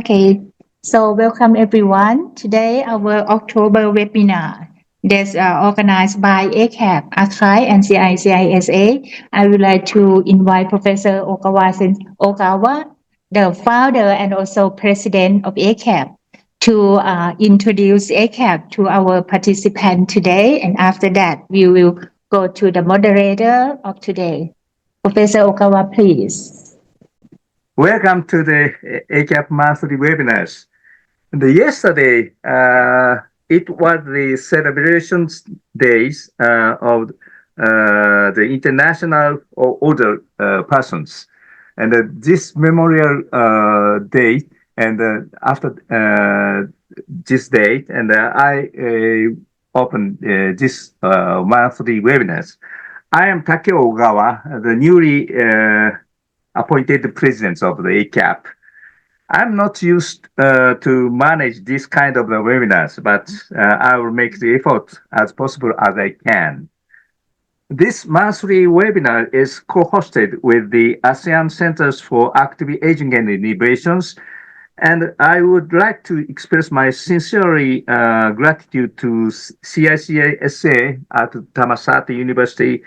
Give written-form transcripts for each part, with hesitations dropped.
Okay, so welcome everyone. Today our October webinar that's organized by ACAP, ACAI and CICISA. I would like to invite Professor Okawa, the founder and also president of ACAP, to introduce ACAP to our participant today. And after that, we will go to the moderator of today. Professor Okawa, please. Welcome to the ACAP monthly webinars. Yesterday, it was the celebrations days of the International Older Persons. And this memorial day, and after this date, and I opened this monthly webinars. I am Takeo Ogawa, the newly appointed president of the ACAP. I'm not used to manage this kind of webinars, but I will make the effort as possible as I can. This monthly webinar is co-hosted with the ASEAN Centers for Active Aging and Innovations, and I would like to express my sincere gratitude to CICISA at Thammasat University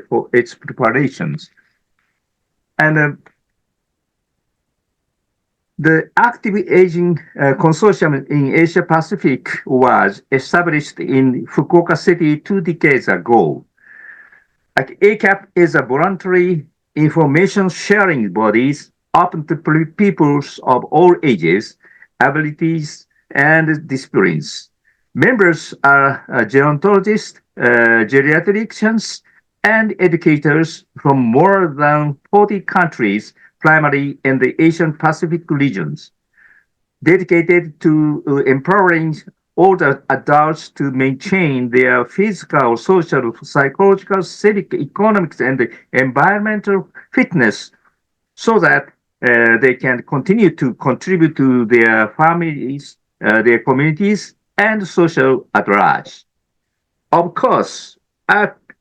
for its preparations. And the Active Aging Consortium in Asia Pacific was established in Fukuoka City 2 decades ago. ACAP is a voluntary information sharing body open to peoples of all ages, abilities, and disciplines. Members are gerontologists, geriatricians, and educators from more than 40 countries, primarily in the Asian Pacific regions, dedicated to empowering older adults to maintain their physical, social, psychological, civic, economic, and environmental fitness so that they can continue to contribute to their families, their communities, and social at large. Of course,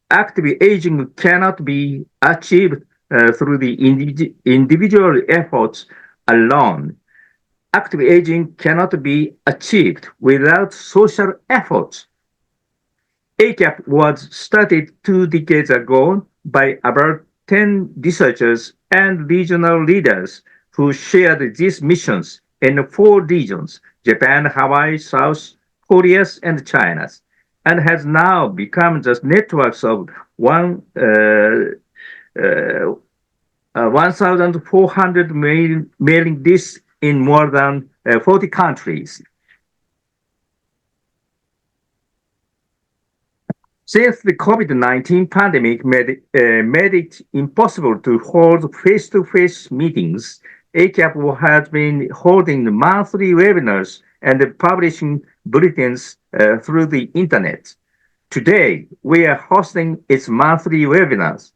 active aging cannot be achieved through the individual efforts alone. Active aging cannot be achieved without social efforts. ACAP was started 2 decades ago by about 10 researchers and regional leaders who shared these missions in 4 regions: Japan, Hawaii, South Korea, and China, and has now become just networks of 1,400 mailing lists in more than 40 countries. Since the COVID-19 pandemic made it impossible to hold face-to-face meetings, ACAP has been holding monthly webinars and publishing bulletins through the internet. Today, we are hosting its monthly webinars.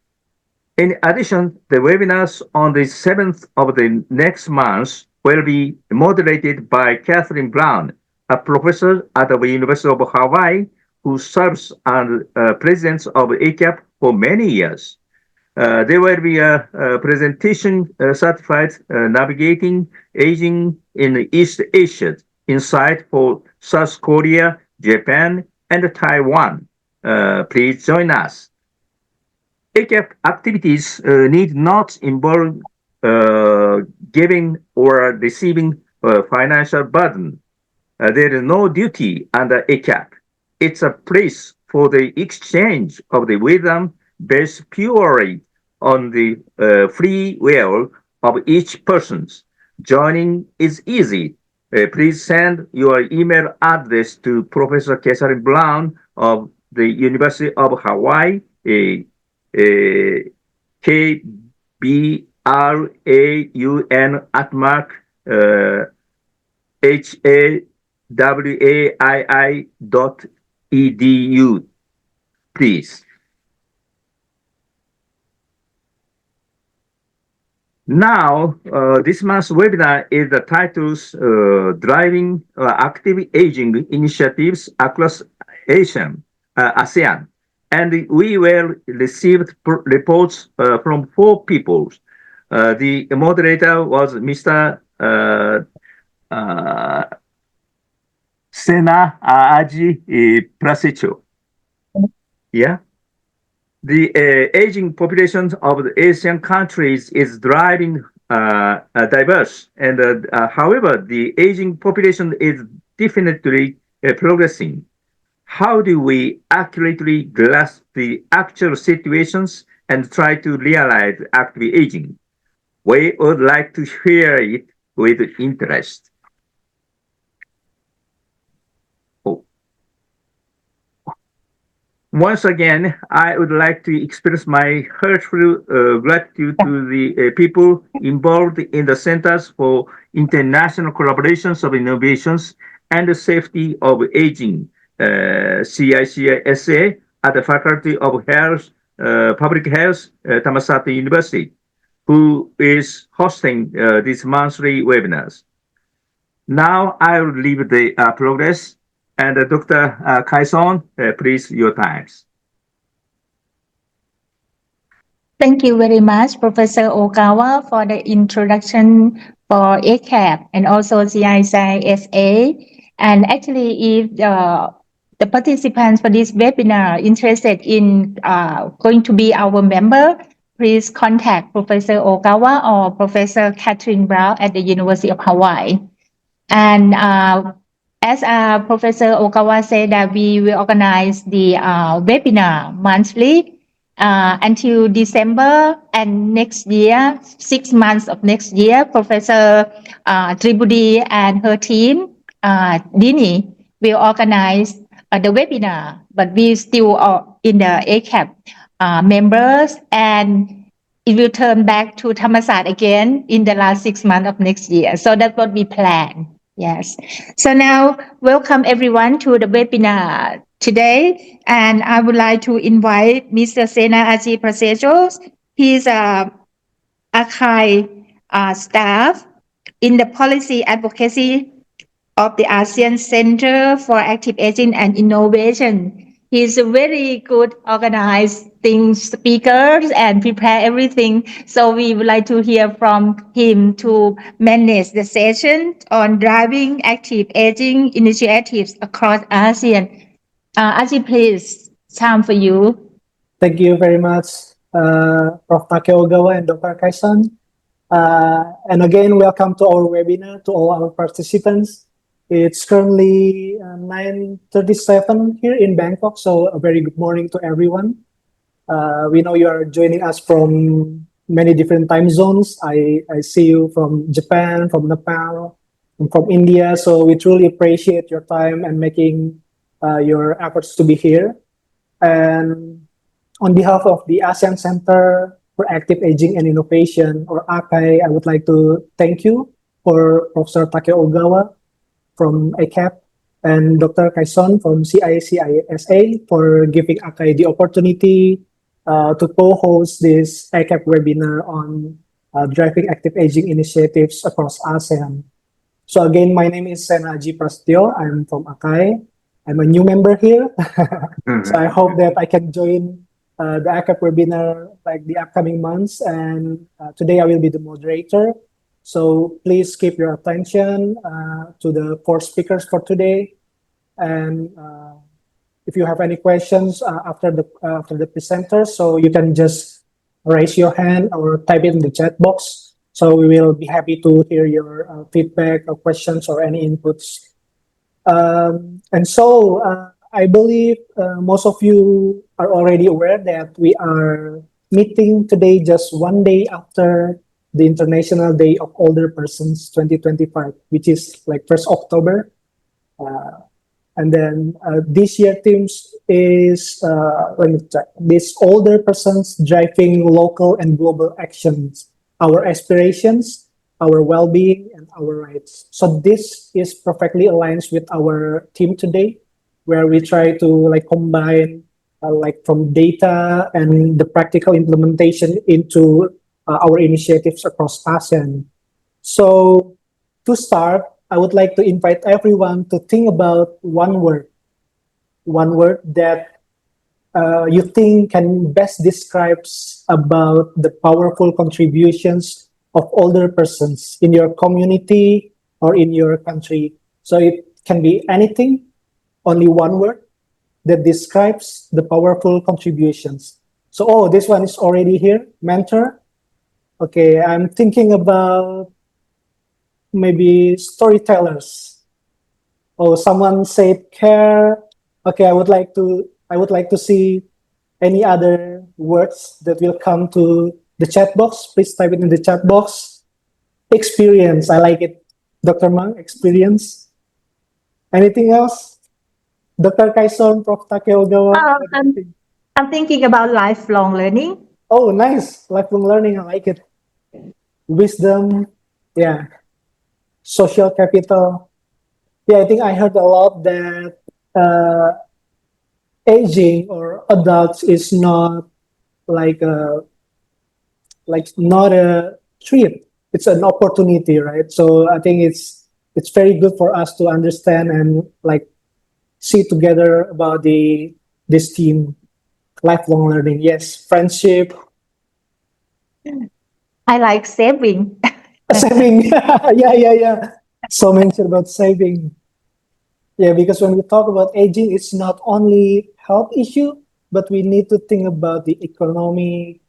In addition, the webinars on the 7th of the next month will be moderated by Catherine Brown, a professor at the University of Hawaii who serves as president of ACAP for many years. There will be a presentation certified Navigating Aging in East Asia Insight for South Korea, Japan, and Taiwan. Please join us. ACAP activities need not involve giving or receiving financial burden. There is no duty under ACAP. It's a place for the exchange of the wisdom based purely on the free will of each person. Joining is easy. Please send your email address to Professor Catherine Brown of the University of Hawaii, KBRAUN@HAWAII.edu, please. Now, this month's webinar is the titles Driving Active Aging Initiatives Across ASEAN. And we will receive reports from 4 people. The moderator was Mr. uh, Sena Aji Prasecho. Yeah. The aging population of the Asian countries is driving diverse, and however, the aging population is definitely progressing. How do we accurately grasp the actual situations and try to realize active aging? We would like to hear it with interest. Oh. Once again, I would like to express my heartfelt gratitude to the people involved in the Centers for International Collaborations of Innovations and the Safety of Aging, CICISA, at the Faculty of Health, Public Health, Thammasat University, who is hosting these monthly webinars. Now I will leave the progress, and Dr. Kaison, please, your times. Thank you very much, Professor Okawa, for the introduction for ACAP and also CISA. And actually, if the participants for this webinar interested in going to be our member, please contact Professor Okawa or Professor Catherine Brown at the University of Hawaii. And as Professor Okawa said, that we will organize the webinar monthly until December, and next year, 6 months of next year, Professor Tribudi and her team, Dini, will organize the webinar, but we still are in the ACAP members, and it will turn back to Thammasat again in the last 6 months of next year. So that's what we plan. Yes. So now, welcome everyone to the webinar today. And I would like to invite Mr. Sena Aji Prasejo. He's a ACAI staff in the policy advocacy of the ASEAN Center for Active Aging and Innovation. He's a very good organizing speaker and prepare everything. So we would like to hear from him to manage the session on driving active aging initiatives across ASEAN. Aji, please, time for you. Thank you very much, Prof. Takeogawa and Dr. Kaison. And again, welcome to our webinar to all our participants. It's currently 9:37 here in Bangkok, so a very good morning to everyone. We know you are joining us from many different time zones. I see you from Japan, from Nepal, and from India, so we truly appreciate your time and making your efforts to be here. And on behalf of the ASEAN Center for Active Aging and Innovation, or ACAI, I would like to thank you for Professor Takeogawa from ACAP and Dr. Kaison from CICISA for giving ACAI the opportunity to co-host this ACAP webinar on driving active aging initiatives across ASEAN. So again, my name is Sena Aji Prasetyo. I'm from ACAI. I'm a new member here. So I hope that I can join the ACAP webinar like the upcoming months. And today I will be the moderator. So please keep your attention to the 4 speakers for today. And if you have any questions after the presenters, so you can just raise your hand or type it in the chat box. So we will be happy to hear your feedback or questions or any inputs. And so I believe most of you are already aware that we are meeting today just one day after the International Day of Older Persons 2025, which is like 1st October. And then this year themes is, let me check, this older persons driving local and global actions, our aspirations, our well-being, and our rights. So this is perfectly aligns with our theme today, where we try to like combine like from data and the practical implementation into our initiatives across ASEAN. So to start, I would like to invite everyone to think about one word that you think can best describes about the powerful contributions of older persons in your community, or in your country. So it can be anything, only one word that describes the powerful contributions. So, oh, this one is already here, mentor. Okay, I'm thinking about maybe storytellers. Oh, someone said care. Okay, I would like to see any other words that will come to the chat box. Please type it in the chat box. Experience, I like it. Dr. Mang, experience. Anything else? Dr. Kaison, Prof. Takeogawa. What do you think? I'm thinking about lifelong learning. Oh, nice. Lifelong learning, I like it. Wisdom, yeah. Social capital. Yeah, I think I heard a lot that uh, aging or adults is not like not a treat. It's an opportunity, right? So I think it's very good for us to understand and like see together about this theme, lifelong learning. Yes, friendship, I like saving. saving. Yeah. So mentioned about saving. Yeah, because when we talk about aging, it's not only health issue, but we need to think about the economy,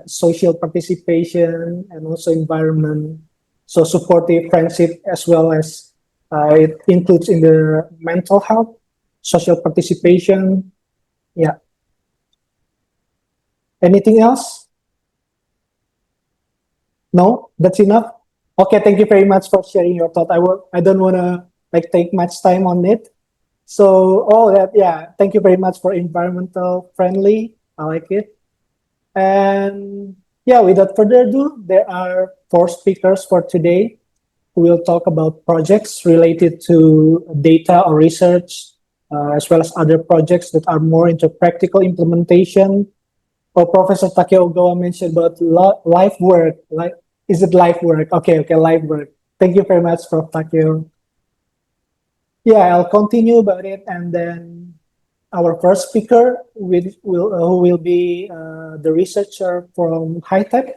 social participation, and also environment. So supportive friendship as well as it includes in the mental health, social participation. Yeah. Anything else? No, that's enough. Okay, thank you very much for sharing your thought. I don't want to like take much time on it. So, oh, that, yeah, thank you very much for environmental friendly. I like it. And yeah, without further ado, there are 4 speakers for today who will talk about projects related to data or research, as well as other projects that are more into practical implementation. Or Professor Takeo Ogawa mentioned about life work. Like, is it life work? Okay, life work. Thank you very much, Prof. Takeo. Yeah, I'll continue about it, and then our first speaker who will be the researcher from HiTech,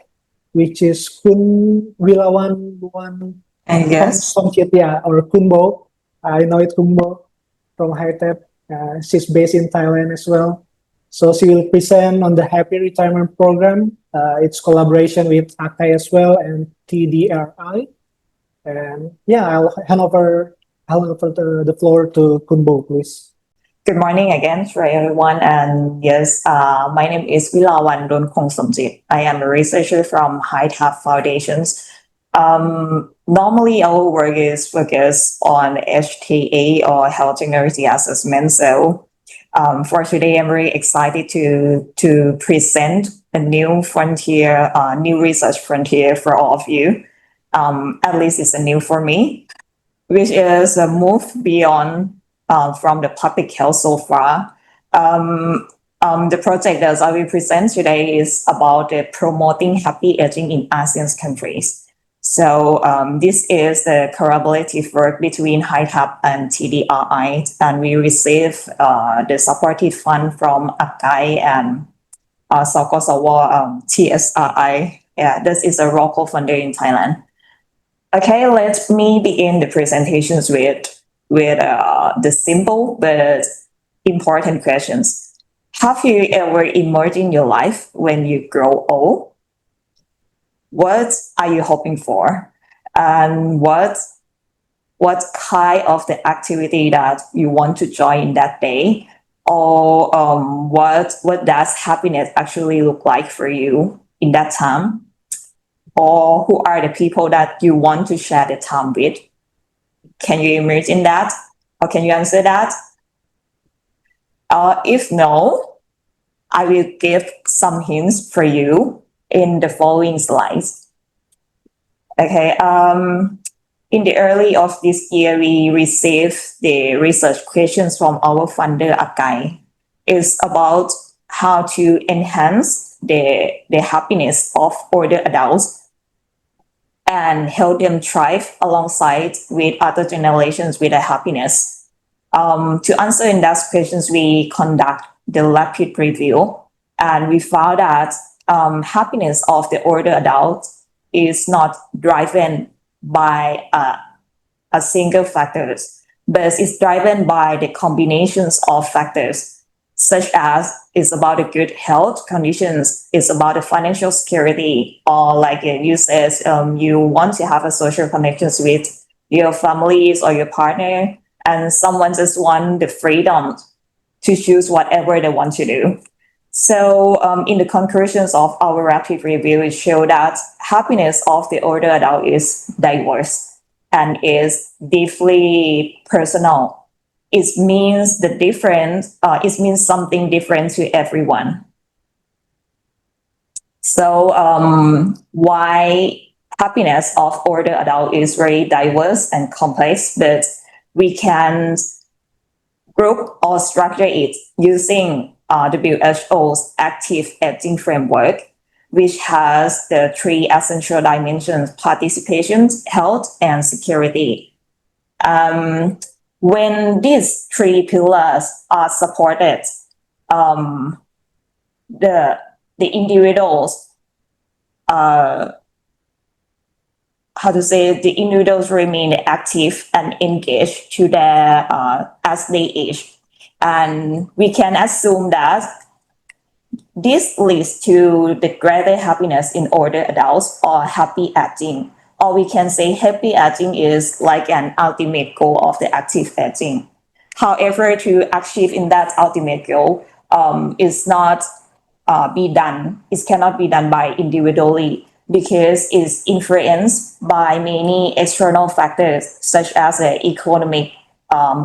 which is Kun Wilawan Luan Yes. Somkit, yeah, or Kunbo. I know it Kunbo from HiTech. She's based in Thailand as well. So she will present on the Happy Retirement Program. It's collaboration with ACAI as well and TDRI. And yeah, I'll hand over the floor to Kunbo, please. Good morning again for everyone. And yes, my name is Wilawan Donkong Somjit. I am a researcher from HiTap Foundations. Normally, our work is focused on HTA or health technology assessment. So for today, I'm very excited to present a new frontier, new research frontier for all of you. At least it's a new for me, which is a move beyond from the public health so far. The project that I will present today is about promoting happy aging in ASEAN countries. So this is the collaborative work between HiTap and TDRI, and we receive the supportive fund from ACAI and TSRI. Yeah, this is a local funder in Thailand. Okay, let me begin the presentations with the simple but important questions. Have you ever imagined your life when you grow old? What are you hoping for? And what kind of the activity that you want to join in that day? Or what does happiness actually look like for you in that time? Or who are the people that you want to share the time with? Can you imagine that? Or can you answer that? If no, I will give some hints for you in the following slides. Okay, in the early of this year, we received the research questions from our funder, ACAI. It's about how to enhance the happiness of older adults and help them thrive alongside with other generations with their happiness. To answer in that questions, we conduct the rapid review, and we found that happiness of the older adults is not driven by a single factors, but it's driven by the combinations of factors, such as it's about the good health conditions, it's about the financial security, or like you said, you want to have a social connections with your families or your partner, and someone just want the freedom to choose whatever they want to do. So in the conclusions of our rapid review, it showed that happiness of the older adult is diverse and is deeply personal. It means it means something different to everyone. So why happiness of older adult is very diverse and complex, but we can group or structure it using WHO's active aging framework, which has the three essential dimensions: participation, health, and security. When these three pillars are supported, the individuals, the individuals remain active and engaged to their as they age, and we can assume that this leads to the greater happiness in older adults or happy aging. Or we can say happy aging is like an ultimate goal of the active aging. However, to achieve in that ultimate goal is not it cannot be done by individually, because it's influenced by many external factors such as economic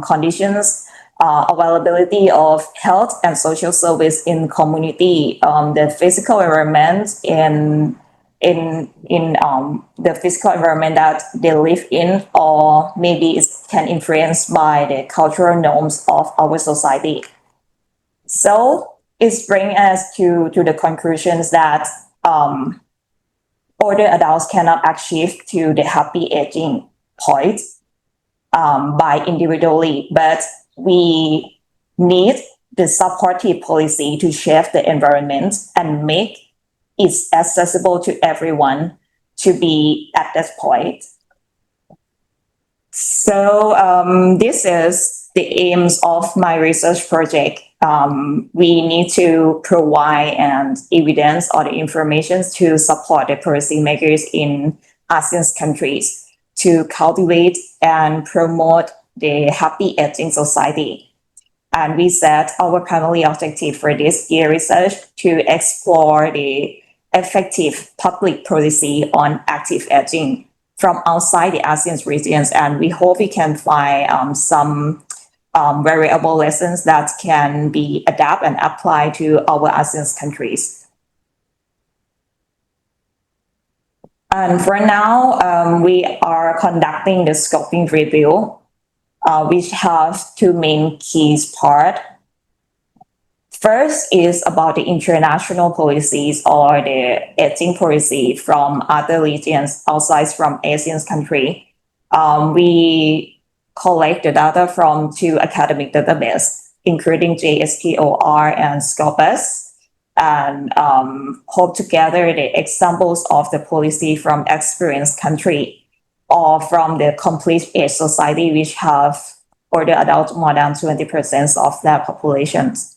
conditions, availability of health and social service in community, the physical environment in the physical environment that they live in, or maybe it can influence by the cultural norms of our society. So it brings us to the conclusions that older adults cannot achieve to the happy aging point by individually, but we need the supportive policy to shape the environment and make it accessible to everyone to be at that point. So this is the aims of my research project. We need to provide evidence or the information to support the policymakers in ASEAN countries to cultivate and promote the happy aging society. And we set our primary objective for this year research to explore the effective public policy on active aging from outside the ASEAN regions. And we hope we can find some variable lessons that can be adapted and applied to our ASEAN countries. And for now, we are conducting the scoping review, which have two main key parts. First is about the international policies or the aging policy from other regions outside from ASEAN country. We collect the data from two academic databases, including JSPOR and Scopus, and hope to gather the examples of the policy from experienced country or from the complete age society, which have older adults more than 20% of their populations.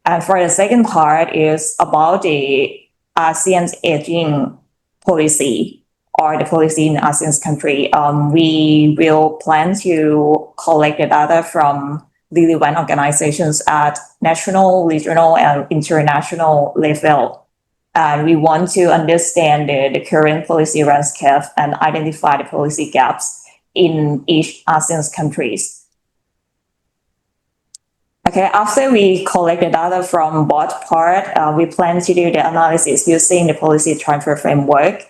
And for the second part is about the ASEAN's aging policy or the policy in ASEAN country. We will plan to collect the data from relevant organizations at national, regional, and international level. And we want to understand the current policy landscape and identify the policy gaps in each ASEAN countries. Okay, after we collect the data from both parts, we plan to do the analysis using the policy transfer framework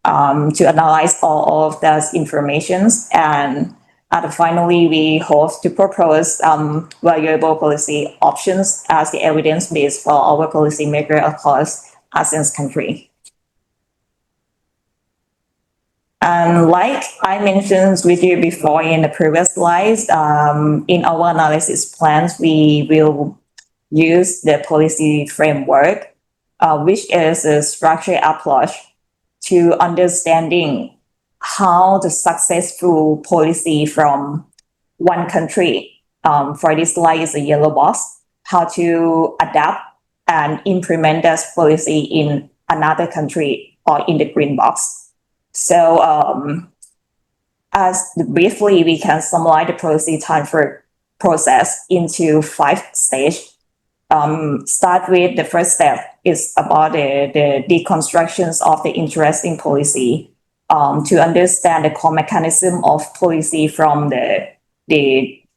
to analyze all of those informations. And finally, we hope to propose valuable policy options as the evidence base for our policymaker across ASEAN country. And like I mentioned with you before in the previous slides, in our analysis plans, we will use the policy framework, which is a structured approach to understanding how the successful policy from one country, for this slide is a yellow box, how to adapt and implement that policy in another country or in the green box. So as briefly, we can summarize the policy transfer process into 5 stages. Start with the first step is about the deconstructions of the interesting policy, to understand the core mechanism of policy from the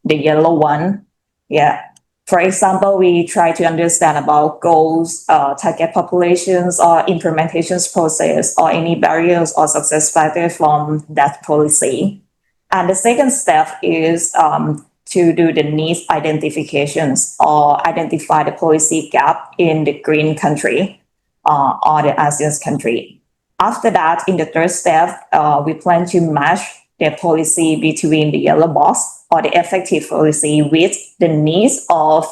yellow one. Yeah. For example, we try to understand about goals, target populations, or implementations process, or any barriers or success factors from that policy. And the second step is to do the needs identifications or identify the policy gap in the green country or the ASEAN country. After that, in the third step, we plan to match the policy between the yellow box or the effective policy with the needs of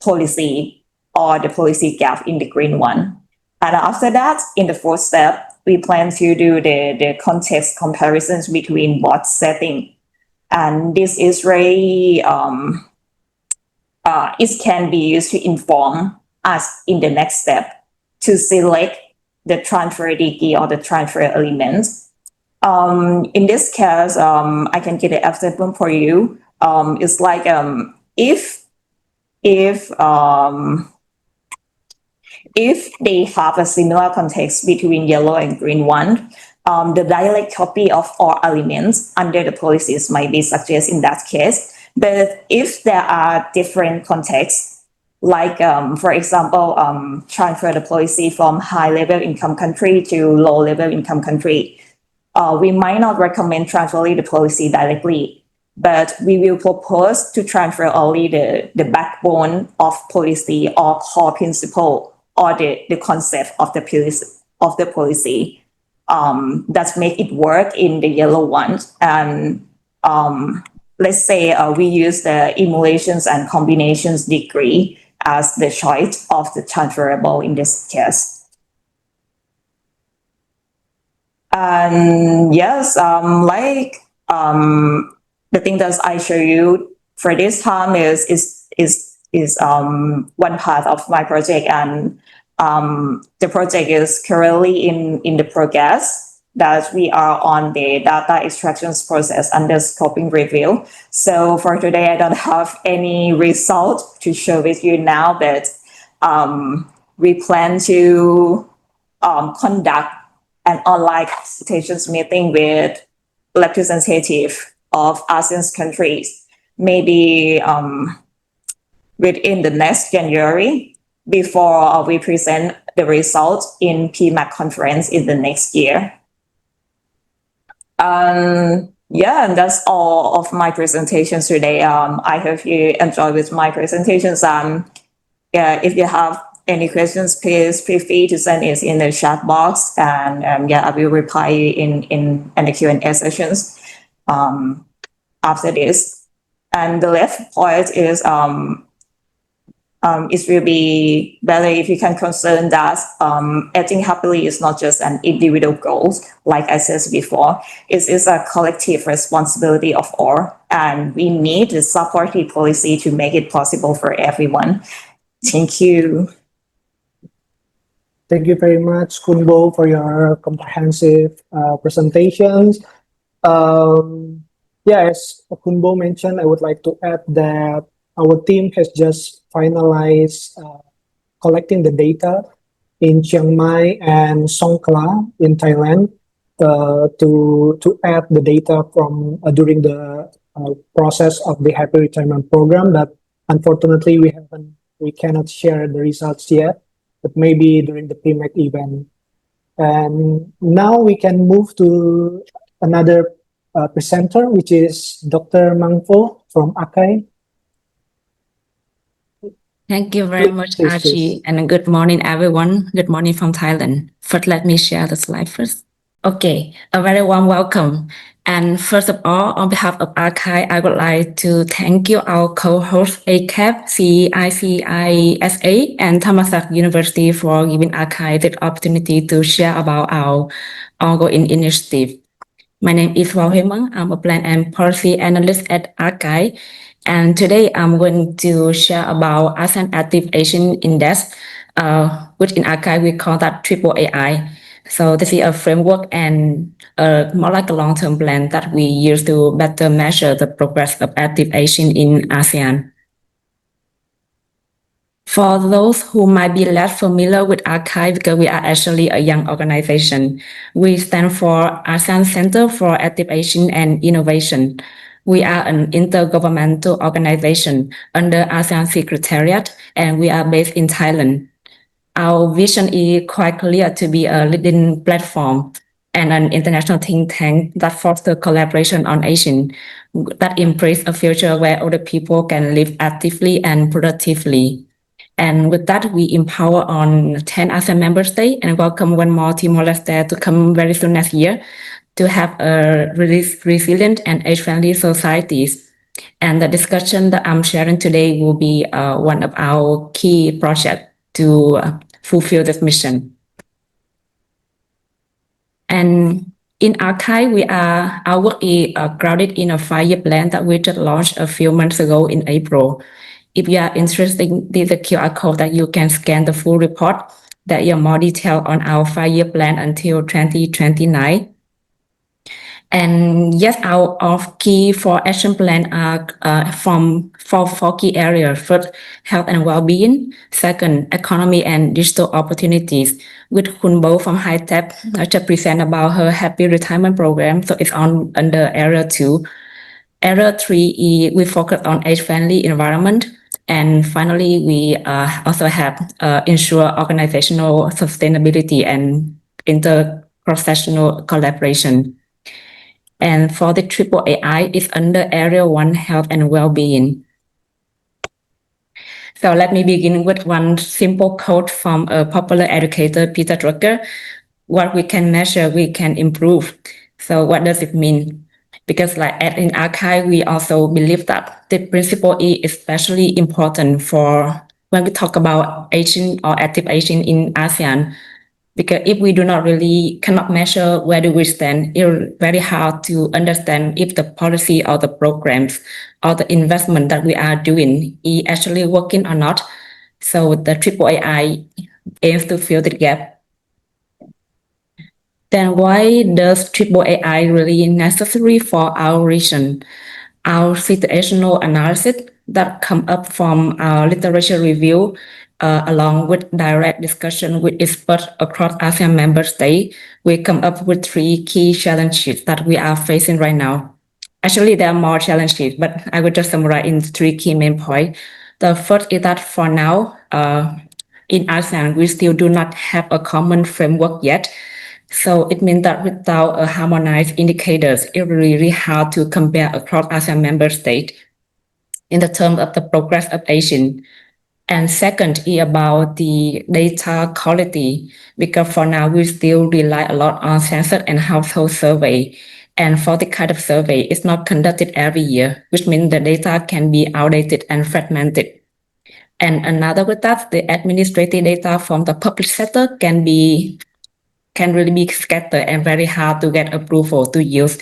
policy or the policy gap in the green one. And after that, in the fourth step, we plan to do the context comparisons between both settings. And this is really, it can be used to inform us in the next step to select the transfer degree or the transfer elements. In this case, I can get an example for you. It's like if they have a similar context between yellow and green one, the direct copy of all elements under the policies might be suggested in that case. But if there are different contexts, like for example, transfer the policy from high-level income country to low-level income country, we might not recommend transferring the policy directly, but we will propose to transfer only the backbone of policy or core principle or the concept of the policy that make it work in the yellow one. And let's say we use the emulations and combinations degree as the choice of the transferable in this case. And yes, the thing that I show you for this time is one part of my project, and the project is currently in the progress that we are on the data extractions process under scoping review. So for today, I don't have any result to share with you now, but we plan to conduct an online consultations meeting with representative of ASEAN countries, maybe within the next January, before we present the results in PMAC conference in the next year. Yeah, and that's all of my presentations today. I hope you enjoy with my presentations. Yeah, if you have any questions, please feel free to send it in the chat box, and yeah, I will reply in the Q&A sessions after this. And the last point is it will be better if you can concern that aging happily is not just an individual goal, like I said before. It is a collective responsibility of all, and we need a supportive policy to make it possible for everyone. Thank you. Thank you very much, Kunbo, for your comprehensive presentations. Yeah, as Kunbo mentioned, I would like to add that our team has just finalized collecting the data in Chiang Mai and Songkhla in Thailand to add the data from during the process of the Happy Retirement Program. That unfortunately we cannot share the results yet, but maybe during the PMAC event. And now we can move to another presenter, which is Dr. Mangpo from ACAI. Thank you very much, Please. Archie, and good morning, everyone. Good morning from Thailand. First, let me share the slide first. Okay, a very warm welcome. And first of all, on behalf of ACAI, I would like to thank you, our co-host ACAP, CICISA, and Thammasat University for giving ACAI the opportunity to share about our ongoing initiative. My name is Hemang. I'm a plan and policy analyst at ACAP. And today I'm going to share about ASEAN Active Asian Index, which in ACAP we call that triple AI. So this is a framework and more like a long-term plan that we use to better measure the progress of active Asian in ASEAN. For those who might be less familiar with ACAP, because we are actually a young organization, we stand for ASEAN Center for Active Asian and Innovation. We are an intergovernmental organization under ASEAN Secretariat, and we are based in Thailand. Our vision is quite clear to be a leading platform and an international think tank that fosters collaboration on Asian, that embrace a future where other people can live actively and productively. And with that, we empower on 10 ASEAN member states and welcome one more Timor-Leste to come very soon next year to have a really resilient and age-friendly societies. And the discussion that I'm sharing today will be one of our key projects to fulfill this mission. And in ACAP, our work is grounded in a 5-year plan that we just launched a few months ago in April. If you are interested, there's a QR code that you can scan the full report that is more detail on our 5-year plan until 2029. And yes, our key 4 action plan are from four key areas. First, health and well-being. Second, economy and digital opportunities. With Khun Bo from High Tech, I just present about her happy retirement program. So it's under area 2. Area 3, we focus on age-friendly environment. And finally, we also have ensure organizational sustainability and inter-professional collaboration. And for the triple AI, it's under Area 1, Health and Well-being. So let me begin with one simple quote from a popular educator, Peter Drucker. What we can measure, we can improve. So what does it mean? Because like in ACAP, we also believe that the principle is especially important for when we talk about Asian or active Asian in ASEAN. Because if we cannot measure where do we stand, it's very hard to understand if the policy or the programs or the investment that we are doing is actually working or not. So the triple AI aims to fill the gap. Then why does triple AI really necessary for our region? Our situational analysis that come up from our literature review along with direct discussion with experts across ASEAN member states, we come up with 3 key challenges that we are facing right now. Actually, there are more challenges, but I will just summarize in 3 key main points. The first is that for now, in ASEAN, we still do not have a common framework yet. So it means that without a harmonized indicators, it's really hard to compare across ASEAN member states in the terms of the progress of Asian. And second is about the data quality, because for now we still rely a lot on census and household survey. And for the kind of survey, it's not conducted every year, which means the data can be outdated and fragmented. And another with that, the administrative data from the public sector can really be scattered and very hard to get approval to use.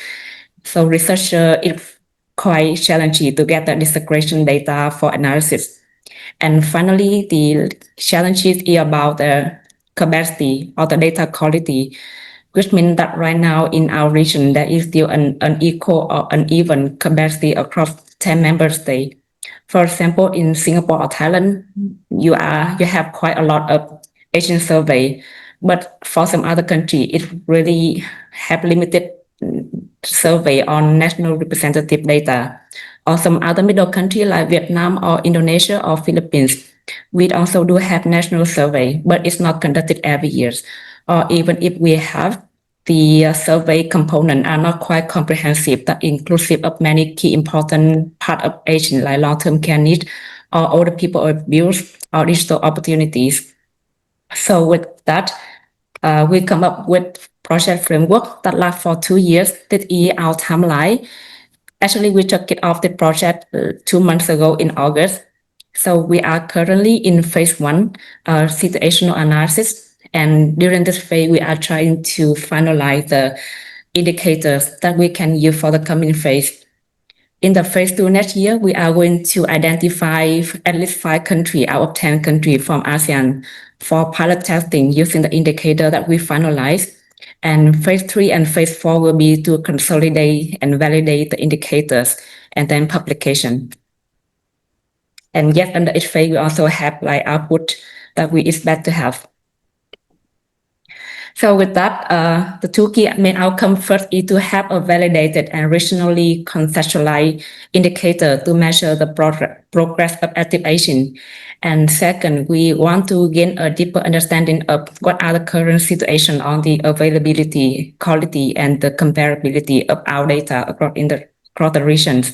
So researcher is quite challenging to get the disaggregation data for analysis. And finally, the challenges is about the capacity or the data quality, which means that right now in our region, there is still an unequal or uneven capacity across 10 member states. For example, in Singapore or Thailand, you have quite a lot of Asian survey, but for some other country, it really have limited survey on national representative data. Or some other middle country like Vietnam or Indonesia or Philippines, we also do have national survey, but it's not conducted every year. Or even if we have, the survey component are not quite comprehensive, that inclusive of many key important part of Asian like long-term care needs or older people abuse or digital opportunities. So with that, we come up with project framework that lasts for 2 years. That is our timeline. Actually, we just kicked off the project 2 months ago in August. So we are currently in phase 1, situational analysis. And during this phase, we are trying to finalize the indicators that we can use for the coming phase. In the phase 2 next year, we are going to identify at least 5 countries out of 10 countries from ASEAN for pilot testing using the indicator that we finalized. And phase 3 and phase 4 will be to consolidate and validate the indicators and then publication. And yes, under each phase, we also have like output that we expect to have. So with that, the two key main outcomes first is to have a validated and rationally contextualized indicator to measure the progress of active aging. And second, we want to gain a deeper understanding of what are the current situation on the availability, quality, and the comparability of our data across the regions.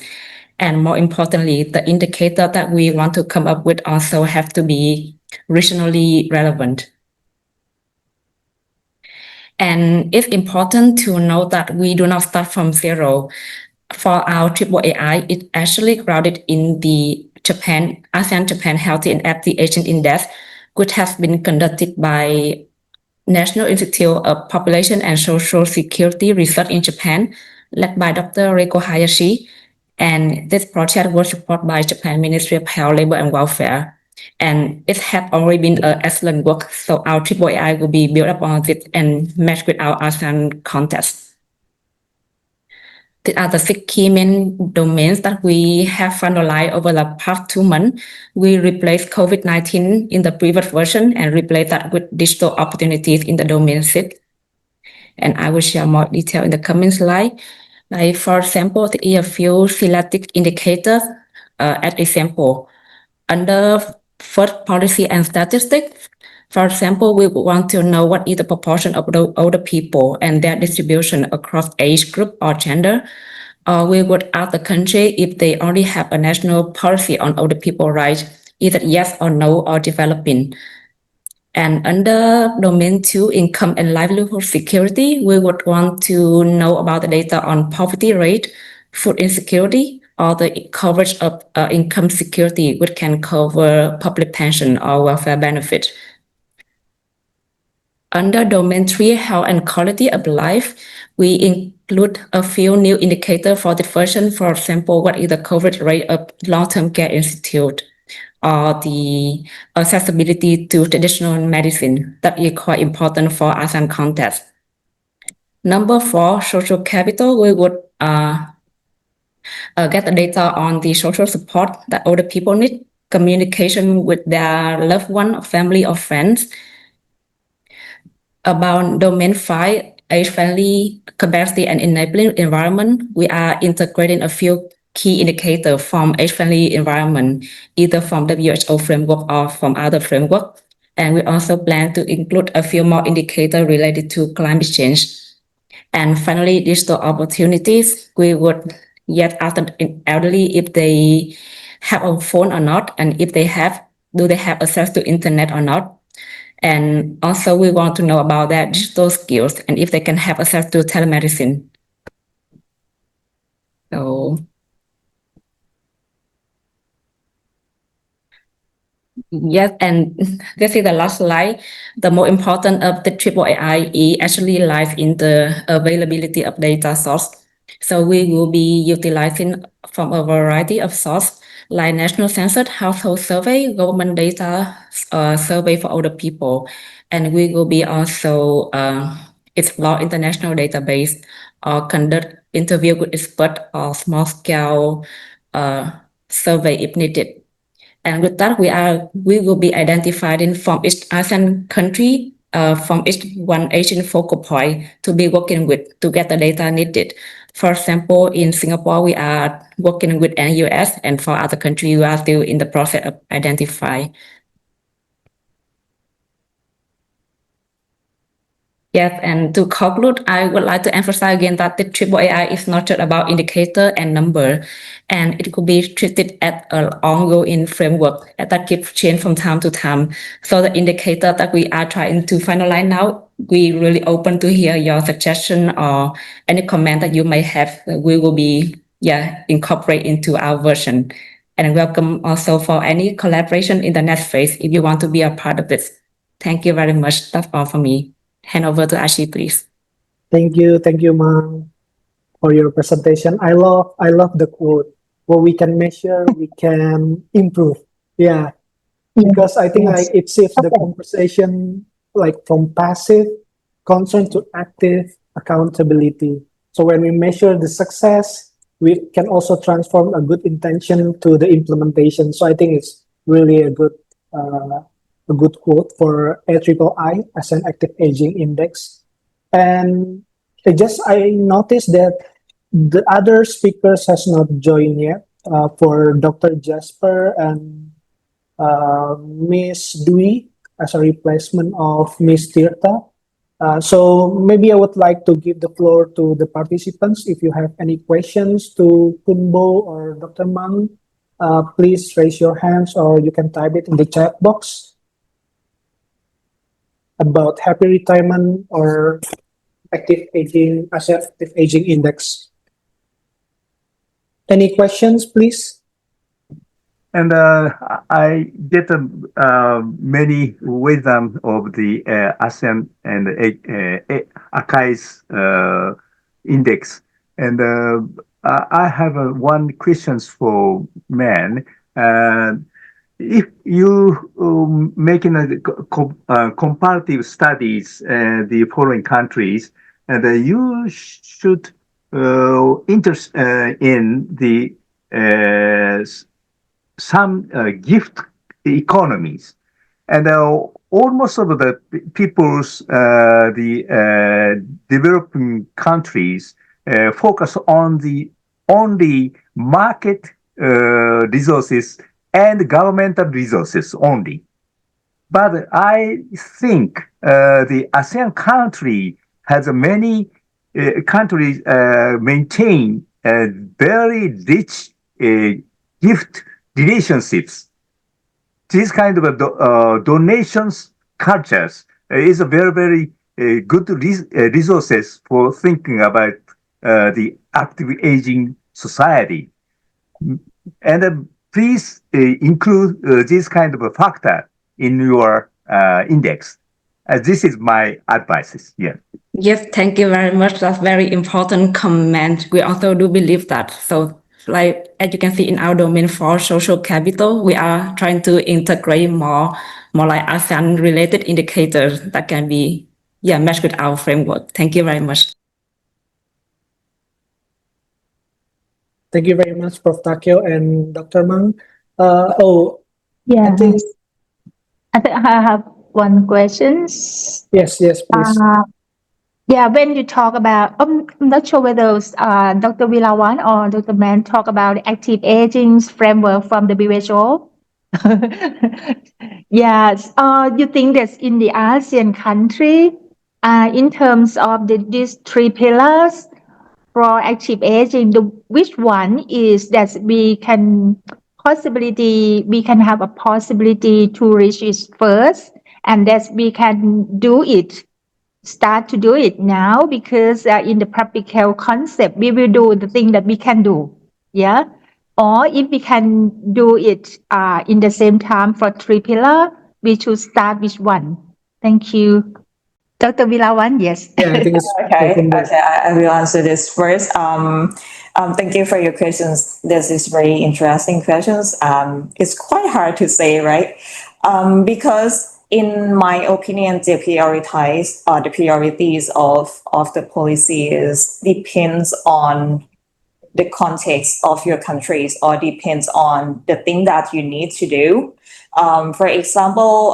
And more importantly, the indicator that we want to come up with also have to be regionally relevant. And it's important to note that we do not start from zero. For our AAAI, it's actually grounded in the ASEAN Japan Healthy and Active Aging Index, which has been conducted by National Institute of Population and Social Security Research in Japan, led by Dr. Reiko Hayashi. And this project was supported by Japan Ministry of Health, Labor and Welfare. And it has already been an excellent work, so our AAAI will be built upon it and matched with our ASEAN context. These are the 6 key main domains that we have finalized over the past 2 months. We replaced COVID-19 in the previous version and replaced that with digital opportunities in the domain 6. And I will share more detail in the coming slide. Like for example, there are a few selected indicators as example. Under first policy and statistics, for example, we want to know what is the proportion of the older people and their distribution across age group or gender. We would ask the country if they already have a national policy on older people rights, either yes or no or developing. And under domain 2, income and livelihood security, we would want to know about the data on poverty rate, food insecurity, or the coverage of income security, which can cover public pension or welfare benefit. Under domain 3, health and quality of life, we include a few new indicators for the version. For example, what is the coverage rate of long-term care institute, or the accessibility to traditional medicine that is quite important for ASEAN context. Number 4, social capital, we would get the data on the social support that older people need, communication with their loved one, family, or friends. About domain 5, age-friendly capacity and enabling environment, we are integrating a few key indicators from age-friendly environment, either from WHO framework or from other framework. And we also plan to include a few more indicators related to climate change. And finally, digital opportunities, we would yet ask the elderly if they have a phone or not, and if they have, do they have access to internet or not? And also we want to know about their digital skills and if they can have access to telemedicine. So yes, and this is the last slide. The more important of the AAAI actually lies in the availability of data source. So we will be utilizing from a variety of sources like national census, household survey, government data survey for older people, and we will be also explore international database or conduct interview with experts or small scale survey if needed. And with that, we will be identifying from each ASEAN country, from each one Asian focal point to be working with to get the data needed. For example, in Singapore, we are working with NUS, and for other countries, we are still in the process of identifying. Yes, and to conclude, I would like to emphasize again that the AAAI is not just about indicator and number, and it could be treated as an ongoing framework that keeps change from time to time. So the indicator that we are trying to finalize now, we really open to hear your suggestion or any comment that you may have. We will be incorporate into our version. And welcome also for any collaboration in the next phase if you want to be a part of this. Thank you very much. That's all for me. Hand over to Ashi, please. Thank you, Mang, for your presentation. I love the quote. What we can measure, we can improve. Yeah, because I think Yes. it shifts the Okay. conversation like from passive concern to active accountability. So when we measure the success, we can also transform a good intention to the implementation. So I think it's really a good quote for AIII as an active aging index. And I noticed that the other speakers has not joined yet. For Dr. Jasper and Miss Dwi as a replacement of Miss Tirta. So maybe I would like to give the floor to the participants. If you have any questions to Kunbo or Dr. Mang, please raise your hands or you can type it in the chat box about happy retirement or active aging, active aging index. Any questions, please? And I get many wisdom of the ASEAN and ACAI's index. And I have one question for men. If you making a comparative studies the foreign countries, and you should interest in the some gift economies, and almost of the people's the developing countries focus on the only market resources and governmental resources only. But I think the ASEAN country has many countries maintain very rich gift relationships. This kind of donations cultures is a very good resources for thinking about the active aging society. And please include this kind of a factor in your index. This is my advice. Yeah. Yes, thank you very much. That's very important comment. We also do believe that. So, like as you can see in our domain for social capital, we are trying to integrate more like ASEAN related indicators that can be matched with our framework. Thank you very much. Thank you very much, Prof. Takeo and Dr. Mang. Yeah. I think I think I have one question. yes, please. Yeah, when you talk about, I'm not sure whether Dr. Vilawan or Dr. Mann talk about active aging framework from the WHO. Yes, you think that in the ASEAN country, in terms of these three pillars for active aging, which one is that we can have a possibility to reach it first, and that we can start to do it now, because in the public health concept, we will do the thing that we can do. Yeah. Or if we can do it in the same time for three pillar, we should start with one. Thank you. Dr. Vilawan, yes. Yeah, I think it's Okay, I will answer this first. Thank you for your questions. This is very interesting questions. It's quite hard to say, right? Because in my opinion, the priorities of the policy is depends on the context of your countries, or depends on the thing that you need to do. For example,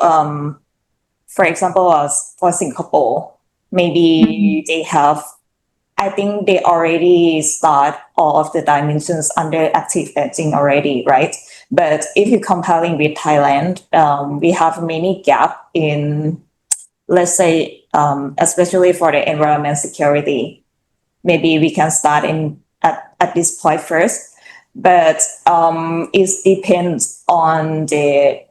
for Singapore, maybe they have, I think they already start all of the dimensions under active aging already, right? But if you're comparing with Thailand, we have many gap in, let's say, especially for the environment security. Maybe we can start at this point first, but it depends on the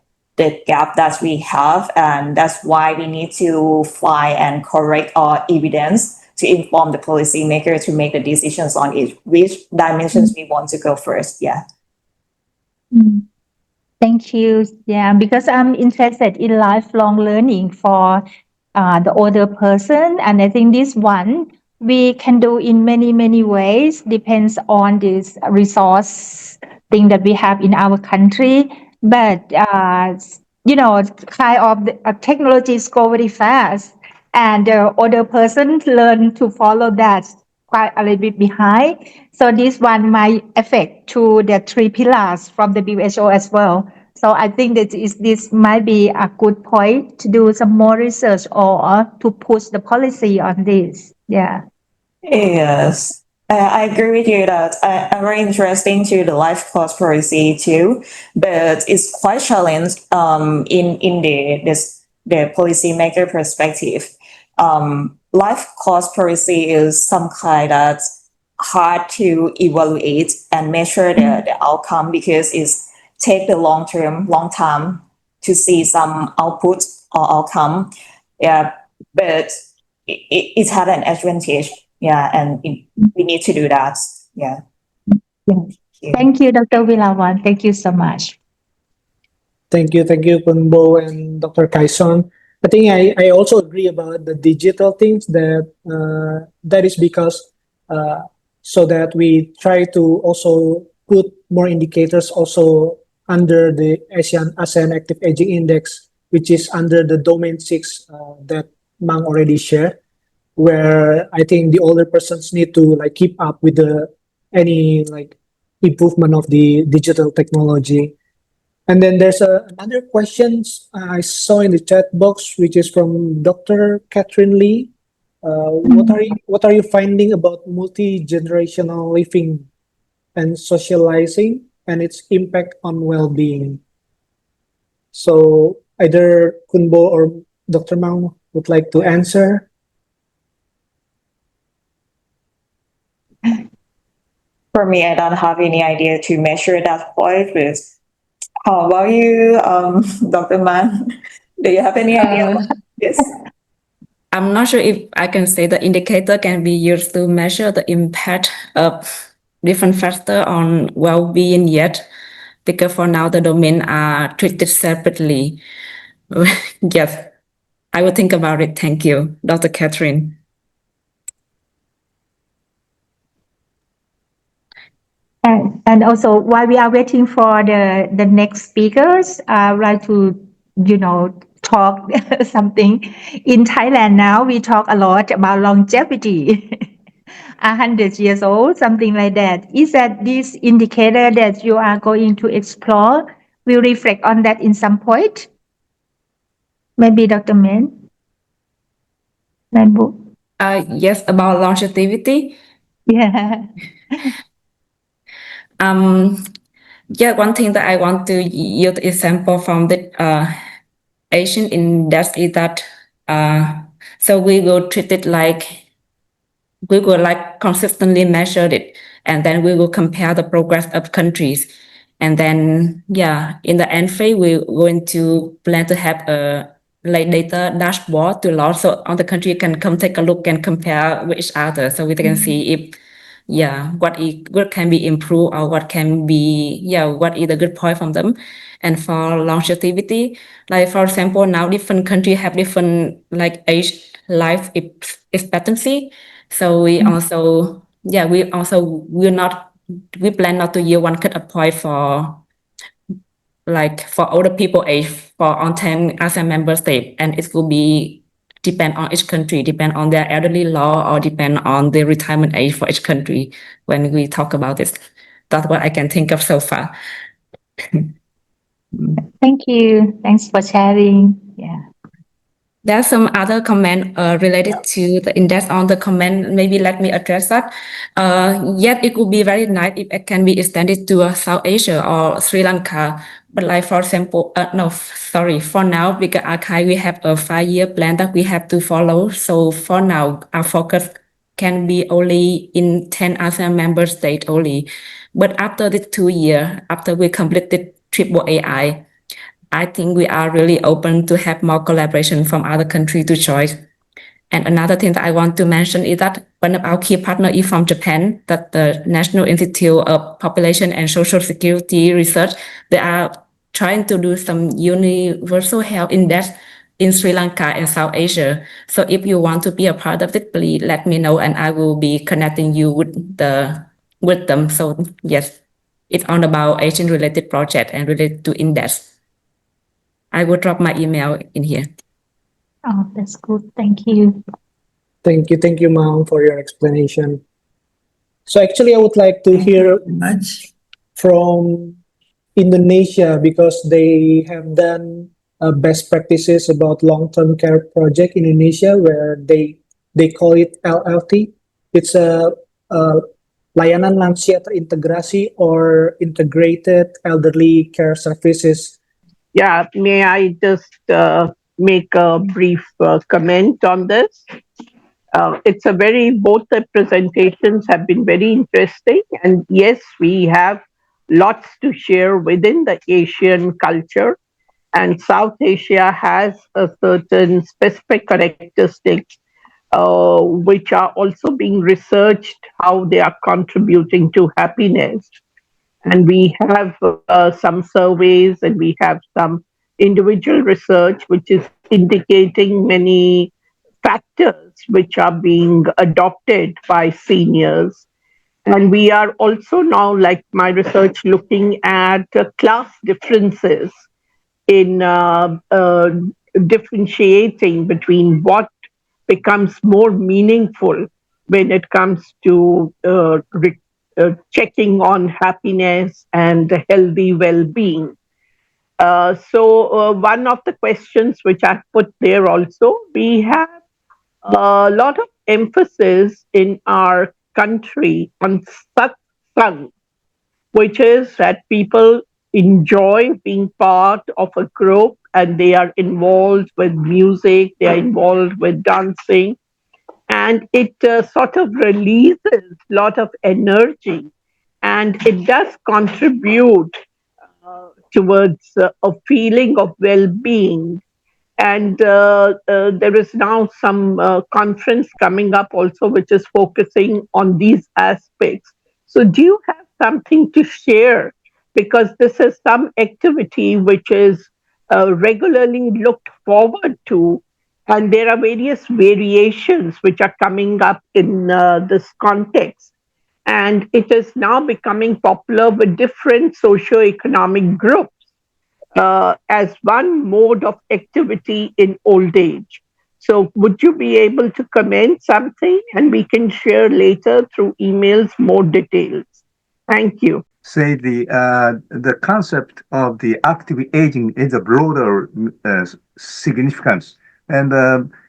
gap that we have, and that's why we need to find and correct our evidence to inform the policymaker to make the decisions on it, which dimensions we want to go first. Yeah. Thank you. Yeah, because I'm interested in lifelong learning for the older person, and I think this one we can do in many ways, depends on this resource thing that we have in our country. But kind of technologies go very fast, and the other person learn to follow that quite a little bit behind. So this one might affect to the 3 pillars from the WHO as well. So I think that this might be a good point to do some more research or to push the policy on this. Yeah. Yes, I agree with you that I'm very interesting to the life cost policy too, but it's quite challenged in the policymaker perspective. Life cost policy is some kind that's hard to evaluate and measure the outcome because it's take the long time to see some output or outcome. Yeah, but it had an advantage. Yeah, and we need to do that. Yeah. Thank you, Dr. Vilawan. Thank you so much. Thank you, Kunbo and Dr. Kaison. I think I also agree about the digital things that is because so that we try to also put more indicators also under the ASEAN Active Aging Index, which is under the domain 6 that Mang already shared, where I think the older persons need to keep up with any improvement of the digital technology. And then there's another question I saw in the chat box, which is from Dr. Catherine Lee. What are you finding about multi-generational living and socializing and its impact on well-being? So either Kunbo or Dr. Mang would like to answer. For me, I don't have any idea to measure that point, but how about you, Dr. Man? Do you have any idea about this? I'm not sure if I can say the indicator can be used to measure the impact of different factors on well-being yet, because for now the domain are treated separately. Yes, I will think about it. Thank you, Dr. Catherine. And also, while we are waiting for the next speakers, I would like to, talk something. In Thailand now, we talk a lot about longevity. 100 years old, something like that. Is that this indicator that you are going to explore will reflect on that in some point? Maybe Dr. Man book. Yes, about longevity. Yeah. Yeah, one thing that I want to use example from the Asian index is that so we will treat it like we will consistently measure it, and then we will compare the progress of countries, and then in the end phase we're going to plan to have a data dashboard to launch, so all the country can come take a look and compare with each other, so we can see if what can be improved or what can be what is the good point from them. And for longevity, for example, now different countries have different age life expectancy, so we also we plan not to use one cut point for older people age for on 10 ASEAN member states, and it will be depend on each country, depend on their elderly law, or depend on the retirement age for each country when we talk about this. That's what I can think of so far. Thank you. Thanks for sharing. Yeah. There's some other comment related to the index on the comment. Maybe let me address that. Yet it would be very nice if it can be extended to South Asia or Sri Lanka. But for example, for now, because archive, we have a 5-year plan that we have to follow. So for now, our focus can be only in 10 ASEAN member states only. But after the 2 years, after we completed triple AI, I think we are really open to have more collaboration from other countries to join. And another thing that I want to mention is that one of our key partners is from Japan, that the National Institute of Population and Social Security Research, they are trying to do some universal health index in Sri Lanka and South Asia. So if you want to be a part of it, please let me know and I will be connecting you with them. So yes, it's all about Asian related project and related to index. I will drop my email in here. Oh, that's good. Thank you. Thank you, Ma'am, for your explanation. So actually, I would like to hear Much. from Indonesia because they have done best practices about long-term care project in Indonesia where they call it LLT. It's a layanan lansia terintegrasi or integrated elderly care services. Yeah, may I just make a brief comment on this? Both the presentations have been very interesting. And yes, we have lots to share within the Asian culture. And South Asia has a certain specific characteristics which are also being researched how they are contributing to happiness. And we have some surveys and we have some individual research which is indicating many factors which are being adopted by seniors. And we are also now, like my research, looking at class differences in differentiating between what becomes more meaningful when it comes to checking on happiness and healthy well-being. One of the questions which I put there also, we have a lot of emphasis in our country on satsang, which is that people enjoy being part of a group and they are involved with music, they are involved with dancing, and it sort of releases a lot of energy and it does contribute towards a feeling of well-being. And there is now some conference coming up also which is focusing on these aspects. So do you have something to share, because this is some activity which is regularly looked forward to, and there are various variations which are coming up in this context, and it is now becoming popular with different socio-economic groups as one mode of activity in old age. So would you be able to comment something, and we can share later through emails more details? Thank you. Say the concept of the active aging is a broader significance, and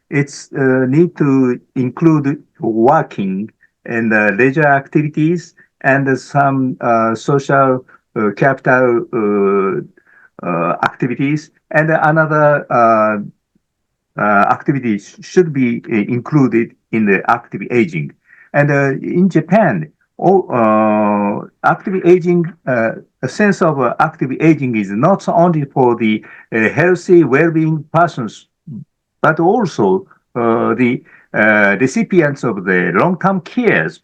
it's need to include working and leisure activities and some social capital activities, and another activities should be included in the active aging. And in Japan, active aging, a sense of active aging is not only for the healthy, well-being persons, but also the recipients of the long-term cares,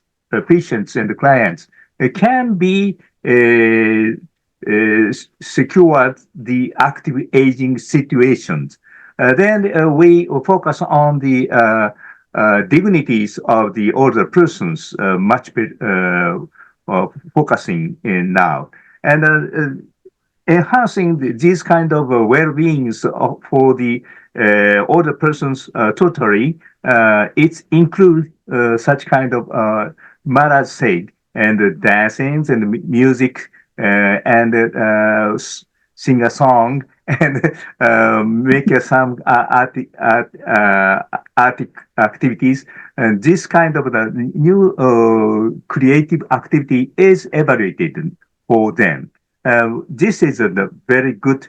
patients and clients, can be secured the active aging situations. Then we focus on the dignities of the older persons, much focusing in now. And enhancing these kind of well-beings for the older persons totally, it includes such kind of, Maharaj said, and dancing and music and sing a song and make some art activities. And this kind of the new creative activity is evaluated for them. This is a very good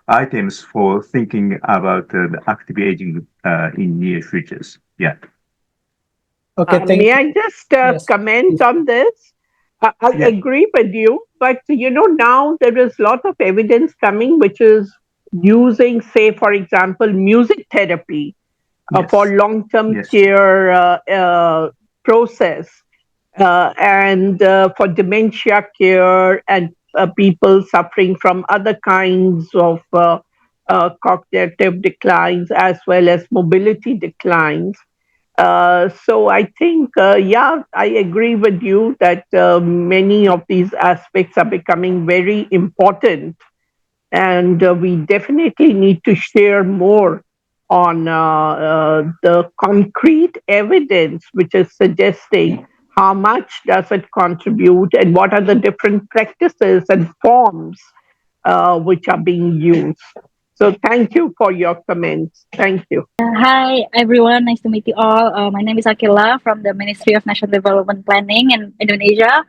items for thinking about the active aging in near futures. Yeah. Okay, thank May you. I just Yes, comment please. on this? I Yeah. agree with you, but now there is a lot of evidence coming which is using, say, for example, music therapy for Yes. long-term Yes. care process and for dementia care and people suffering from other kinds of cognitive declines as well as mobility declines. So I think, yeah, I agree with you that many of these aspects are becoming very important, and we definitely need to share more on the concrete evidence which is suggesting how much does it contribute and what are the different practices and forms which are being used. So thank you for your comments. Thank you. Hi, everyone. Nice to meet you all. My name is Akila from the Ministry of National Development Planning in Indonesia.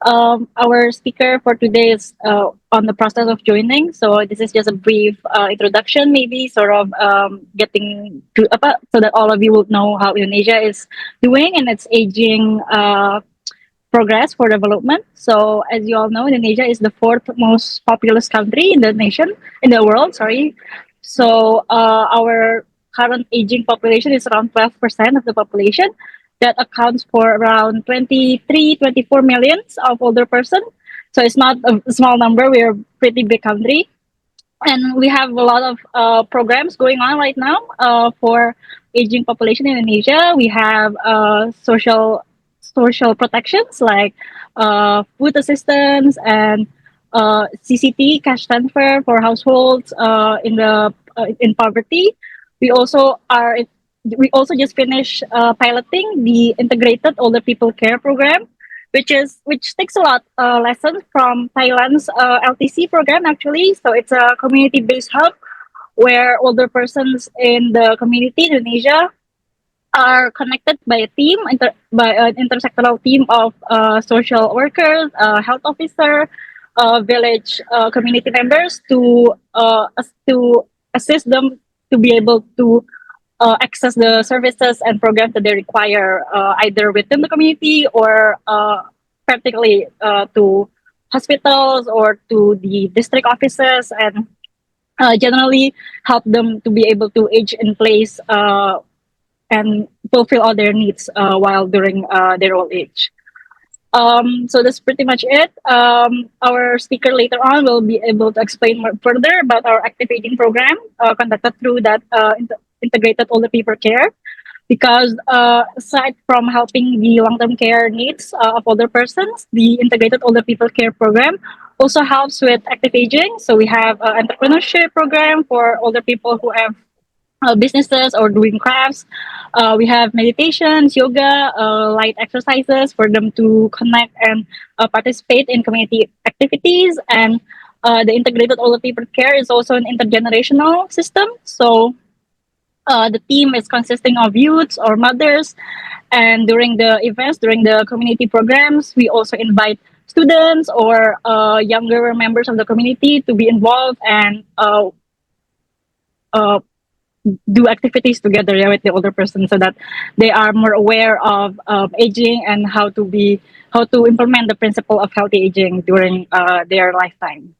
Our speaker for today is on the process of joining. So this is just a brief introduction, maybe sort of getting to so that all of you will know how Indonesia is doing in its aging progress for development. So as you all know, Indonesia is the fourth most populous country in the nation, in the world, sorry. So our current aging population is around 12% of the population. That accounts for around 23, 24 millions of older person. So it's not a small number. We're a pretty big country. And we have a lot of programs going on right now for aging population in Indonesia. We have social protections like food assistance and CCT, cash transfer for households in poverty. We also are we also just finished piloting the integrated older people care program, which takes a lot lessons from Thailand's LTC program actually. So it's a community based hub where older persons in the community in Indonesia are connected by a team, by an intersectoral team of social workers, health officer, village community members to assist them to be able to access the services and programs that they require, either within the community or practically to hospitals or to the district offices, and generally help them to be able to age in place and fulfill all their needs while during their old age. So that's pretty much it. Our speaker later on will be able to explain more further about our active aging program conducted through that integrated older people care. Because aside from helping the long-term care needs of older persons, the integrated older people care program also helps with active aging. So we have an entrepreneurship program for older people who have businesses or doing crafts. We have meditations, yoga, light exercises for them to connect and participate in community activities. And the integrated older people care is also an intergenerational system. So the team is consisting of youths or mothers. And during the events, during the community programs, we also invite students or younger members of the community to be involved and do activities together with the older person so that they are more aware of aging and how to implement the principle of healthy aging during their lifetime.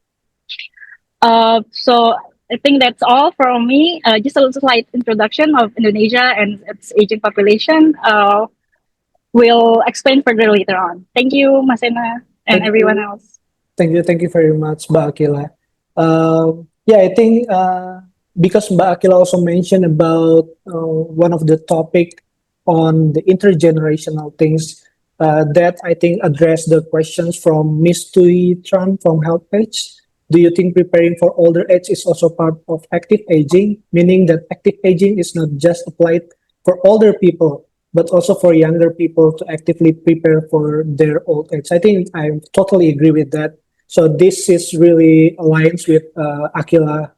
So I think that's all from me. Just a little slight introduction of Indonesia and its aging population. We'll explain further later on. Thank you, Masena, and everyone else. Thank you very much, Mbak Akila. Yeah, I think because Mbak Akila also mentioned about one of the topic on the intergenerational things that I think address the questions from Miss Tui Tran from Health Page. Do you think preparing for older age is also part of active aging, meaning that active aging is not just applied for older people, but also for younger people to actively prepare for their old age? I think I totally agree with that. So this is really aligns with Akila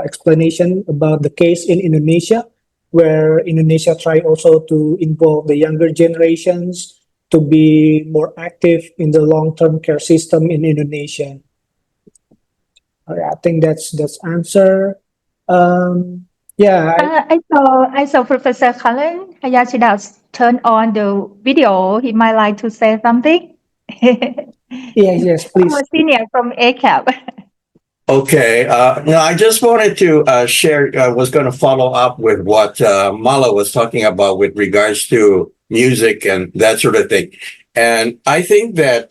explanation about the case in Indonesia, where Indonesia try also to involve the younger generations to be more active in the long-term care system in Indonesia. I think that's answer. Yeah. I saw Professor Kalen Hayashida turn on the video. He might like to say something. Yes, please. Our senior from ACAP. Okay. No, I just wanted to share, was going to follow up with what Mala was talking about with regards to music and that sort of thing. And I think that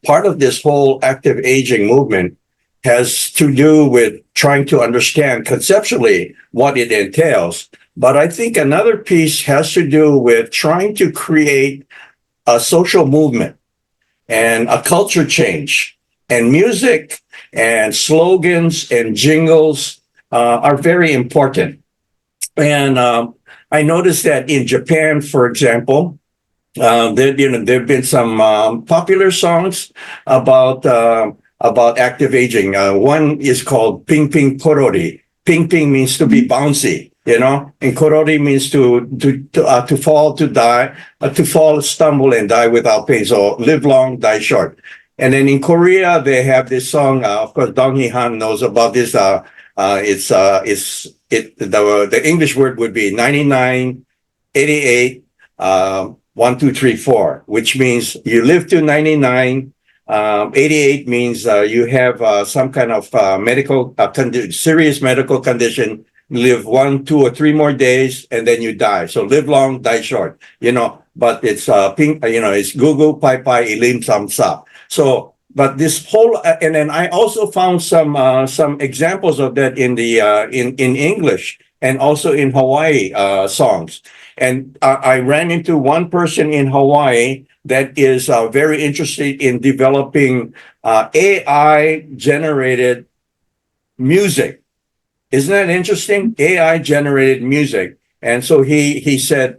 part of this whole active aging movement has to do with trying to understand conceptually what it entails. But I think another piece has to do with trying to create a social movement and a culture change. And music and slogans and jingles are very important. And I noticed that in Japan, for example, there've been some popular songs about active aging. One is called Ping Ping Korori. Ping Ping means to be bouncy, and Korori means to fall, to die, to fall, stumble, and die without pain. So live long, die short. And then in Korea, they have this song. Of course, Dong Hee Han knows about this. The English word would be 99, 88, 1, 2, 3, 4, which means you live to 99. 88 means you have some kind of serious medical condition. Live 1, 2, or 3 more days, and then you die. So live long, die short. But it's it's Gugu Pai Pai Ilim Sam Sa. So, but this whole and then I also found some examples of that in the in English and also in Hawaii songs. And I ran into one person in Hawaii that is very interested in developing AI generated music. Isn't that interesting? AI generated music. And so he said,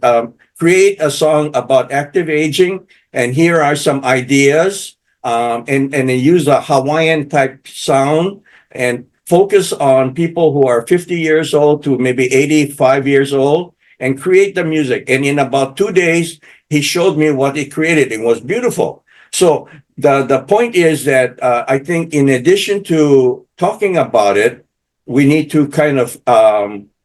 create a song about active aging, and here are some ideas. And they use a Hawaiian type sound and focus on people who are 50 years old to maybe 85 years old and create the music. And in about 2 days, he showed me what he created. It was beautiful. So the point is that I think in addition to talking about it, we need to kind of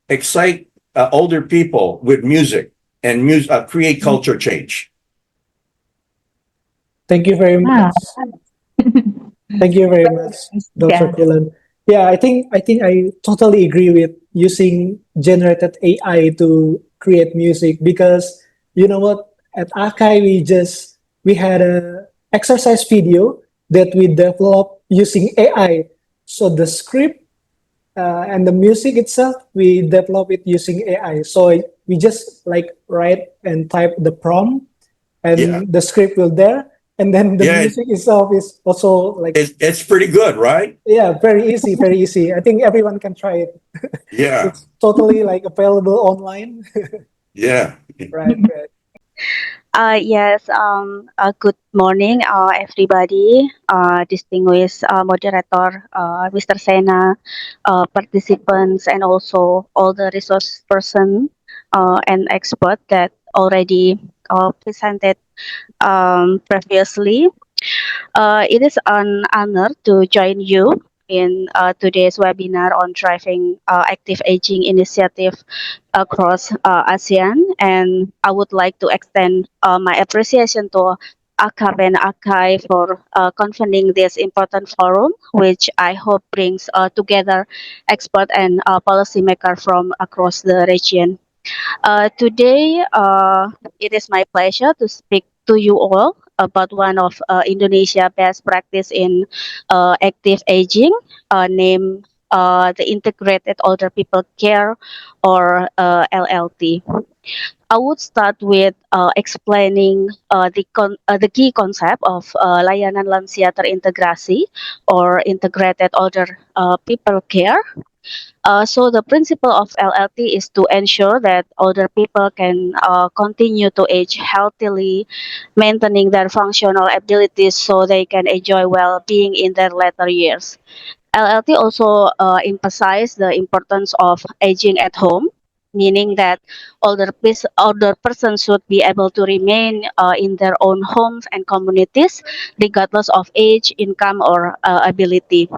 excite older people with music and create culture change. Thank you very much. Thank you very much, Dr. Yeah. Kulan. Yeah, I think I totally agree with using generated AI to create music, because you know what, at Akai we had a exercise video that we developed using AI. So the script and the music itself, we develop it using AI. So we just like write and type the prompt, and the script will there, and then the music itself is also like it's pretty good, right? Yeah, very easy, very easy. I think everyone can try it. Yeah. It's totally like available online. Yeah. Right. Yes, good morning, everybody, distinguished moderator, Mr. Sena, participants, and also all the resource person and expert that already presented previously. It is an honor to join you in today's webinar on driving active aging initiative across ASEAN, and I would like to extend my appreciation to ACAP and ACAI for convening this important forum, which I hope brings together experts and policymakers from across the region. Today, it is my pleasure to speak to you all about one of Indonesia best practice in active aging, named the Integrated Older People Care, or LLT. I would start with explaining the key concept of layanan lansia terintegrasi, or integrated older people care. So the principle of LLT is to ensure that older people can continue to age healthily, maintaining their functional abilities so they can enjoy well-being in their later years. LLT also emphasizes the importance of aging at home, meaning that older persons should be able to remain in their own homes and communities, regardless of age, income, or ability.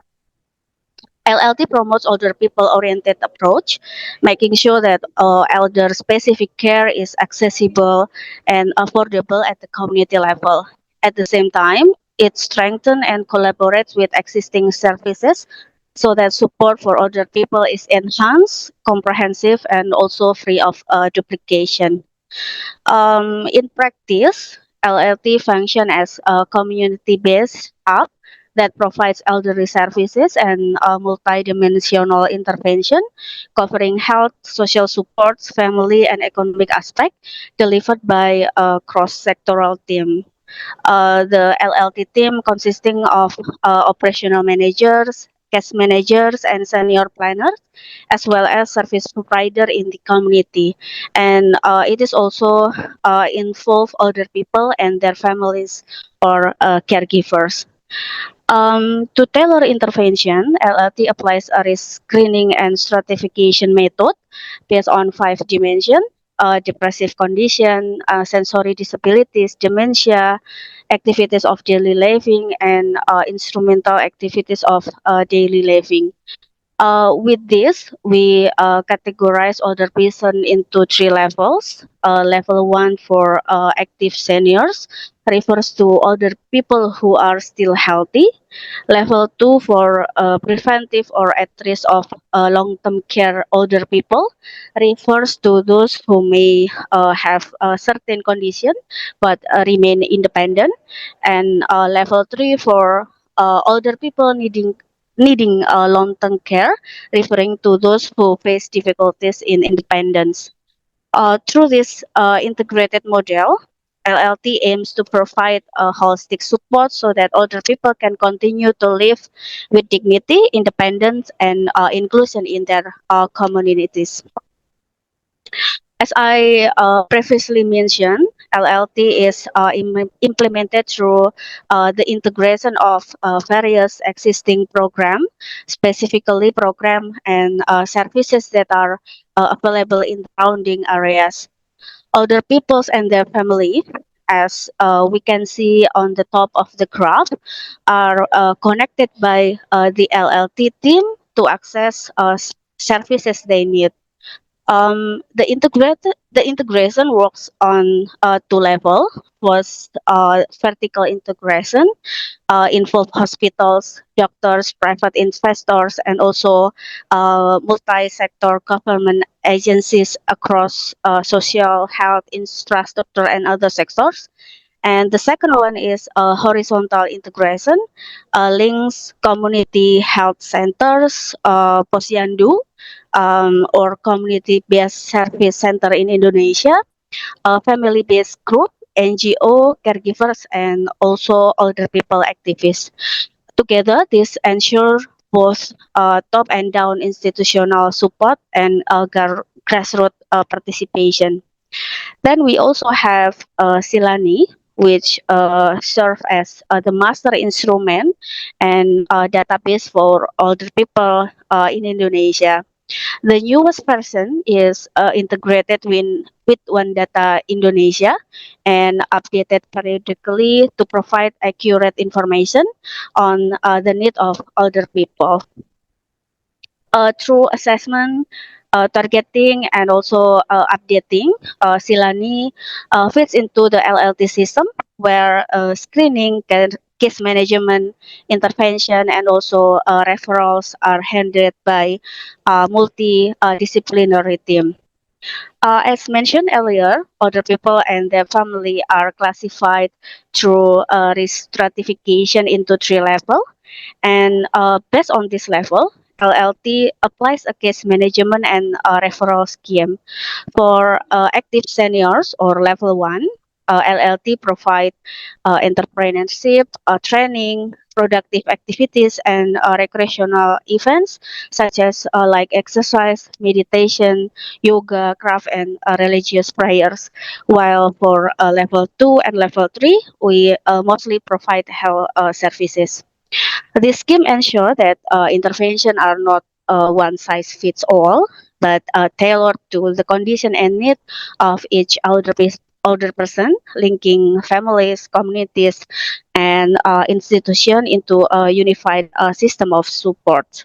LLT promotes older people-oriented approach, making sure that elder-specific care is accessible and affordable at the community level. At the same time, it strengthens and collaborates with existing services so that support for older people is enhanced, comprehensive, and also free of duplication. In practice, LLT function as a community-based hub that provides elderly services and multidimensional intervention covering health, social supports, family, and economic aspect delivered by a cross-sectoral team. The LLT team consisting of operational managers, case managers, and senior planners, as well as service provider in the community. And it is also involve older people and their families or caregivers. To tailor intervention, LLT applies a risk screening and stratification method based on five dimensions: depressive condition, sensory disabilities, dementia, activities of daily living, and instrumental activities of daily living. With this, we categorize older person into three levels. Level one for active seniors refers to older people who are still healthy. Level two for preventive or at risk of long-term care older people refers to those who may have a certain condition but remain independent. And level three for older people needing long-term care, referring to those who face difficulties in independence. Through this integrated model, LLT aims to provide a holistic support so that older people can continue to live with dignity, independence, and inclusion in their communities. As I previously mentioned, LLT is implemented through the integration of various existing programs, specifically program and services that are available in the surrounding areas. Older peoples and their family, as we can see on the top of the graph, are connected by the LLT team to access services they need. The integration works on two level. Was vertical integration involve hospitals, doctors, private investors, and also multi-sector government agencies across social, health, infrastructure, and other sectors. And the second one is horizontal integration, links community health centers, posyandu, or community-based service center in Indonesia, a family-based group, NGO, caregivers, and also older people activists. Together, this ensure both top and down institutional support and grassroots participation. Then we also have Silani, which serve as the master instrument and database for older people in Indonesia. The newest version is integrated with One Data Indonesia and updated periodically to provide accurate information on the need of older people. Through assessment, targeting, and also updating, Silani fits into the LLT system where screening, case management, intervention, and also referrals are handled by multidisciplinary team. As mentioned earlier, older people and their family are classified through risk stratification into three levels. And based on this level, LLT applies a case management and referral scheme. For active seniors or level one, LLT provide entrepreneurship, training, productive activities, and recreational events such as like exercise, meditation, yoga, craft, and religious prayers. While for level two and level three, we mostly provide health services. This scheme ensure that intervention are not one size fits all, but tailored to the condition and need of each older person, linking families, communities, and institution into a unified system of support.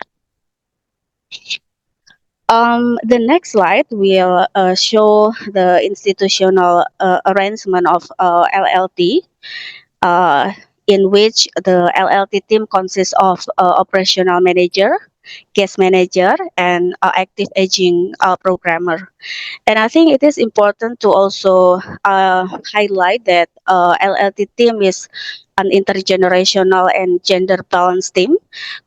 The next slide will show the institutional arrangement of LLT. In which the LLT team consists of operational manager, case manager, and active aging programmer. And I think it is important to also highlight that LLT team is an intergenerational and gender balanced team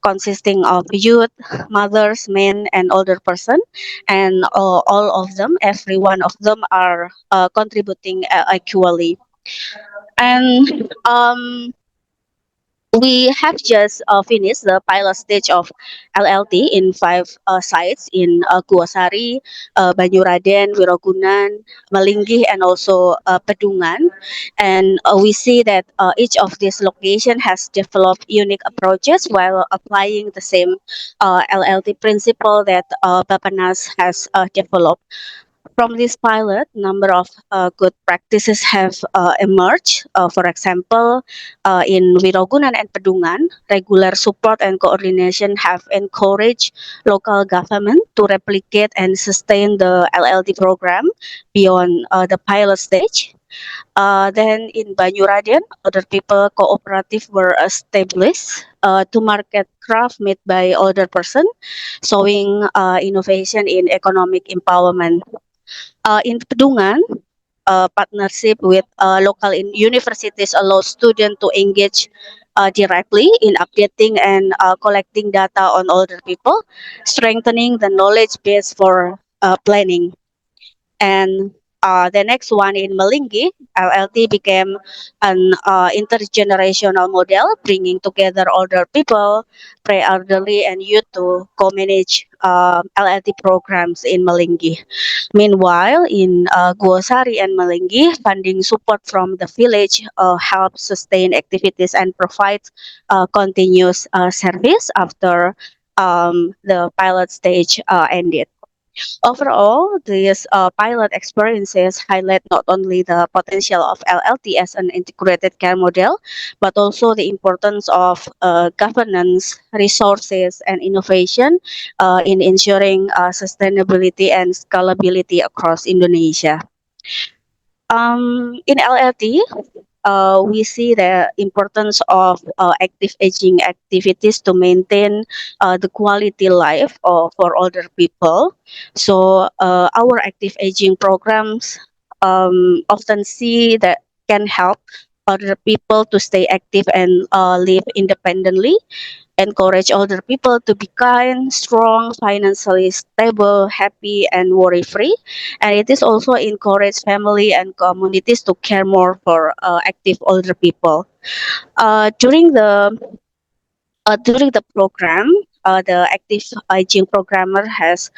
consisting of youth, mothers, men, and older person, and all of them, every one of them, are contributing equally. And we have just finished the pilot stage of LLT in 5 sites in Guosari, Banyuraden, Wirogunan, Malinggi, and also Pedungan. And we see that each of these locations has developed unique approaches while applying the same LLT principle that Bapanas has developed. From this pilot, number of good practices have emerged. For example, in Wirogunan and Pedungan, regular support and coordination have encouraged local government to replicate and sustain the LLT program beyond the pilot stage. Then in Banyuraden, other people cooperative were established to market craft made by older person, showing innovation in economic empowerment. In Pedungan, partnership with local universities allows students to engage directly in updating and collecting data on older people, strengthening the knowledge base for planning. And the next one in Malinggi, LLT became an intergenerational model, bringing together older people, pre-elderly, and youth to co-manage LLT programs in Malinggi. Meanwhile, in Guosari and Malinggi, funding support from the village helps sustain activities and provides continuous service after the pilot stage ended. Overall, these pilot experiences highlight not only the potential of LLT as an integrated care model, but also the importance of governance, resources, and innovation in ensuring sustainability and scalability across Indonesia. In LLT, we see the importance of active aging activities to maintain the quality life for older people. So our active aging programs often see that can help older people to stay active and live independently, encourage older people to be kind, strong, financially stable, happy, and worry-free. And it is also encourage family and communities to care more for active older people. During the program, the active aging programmer has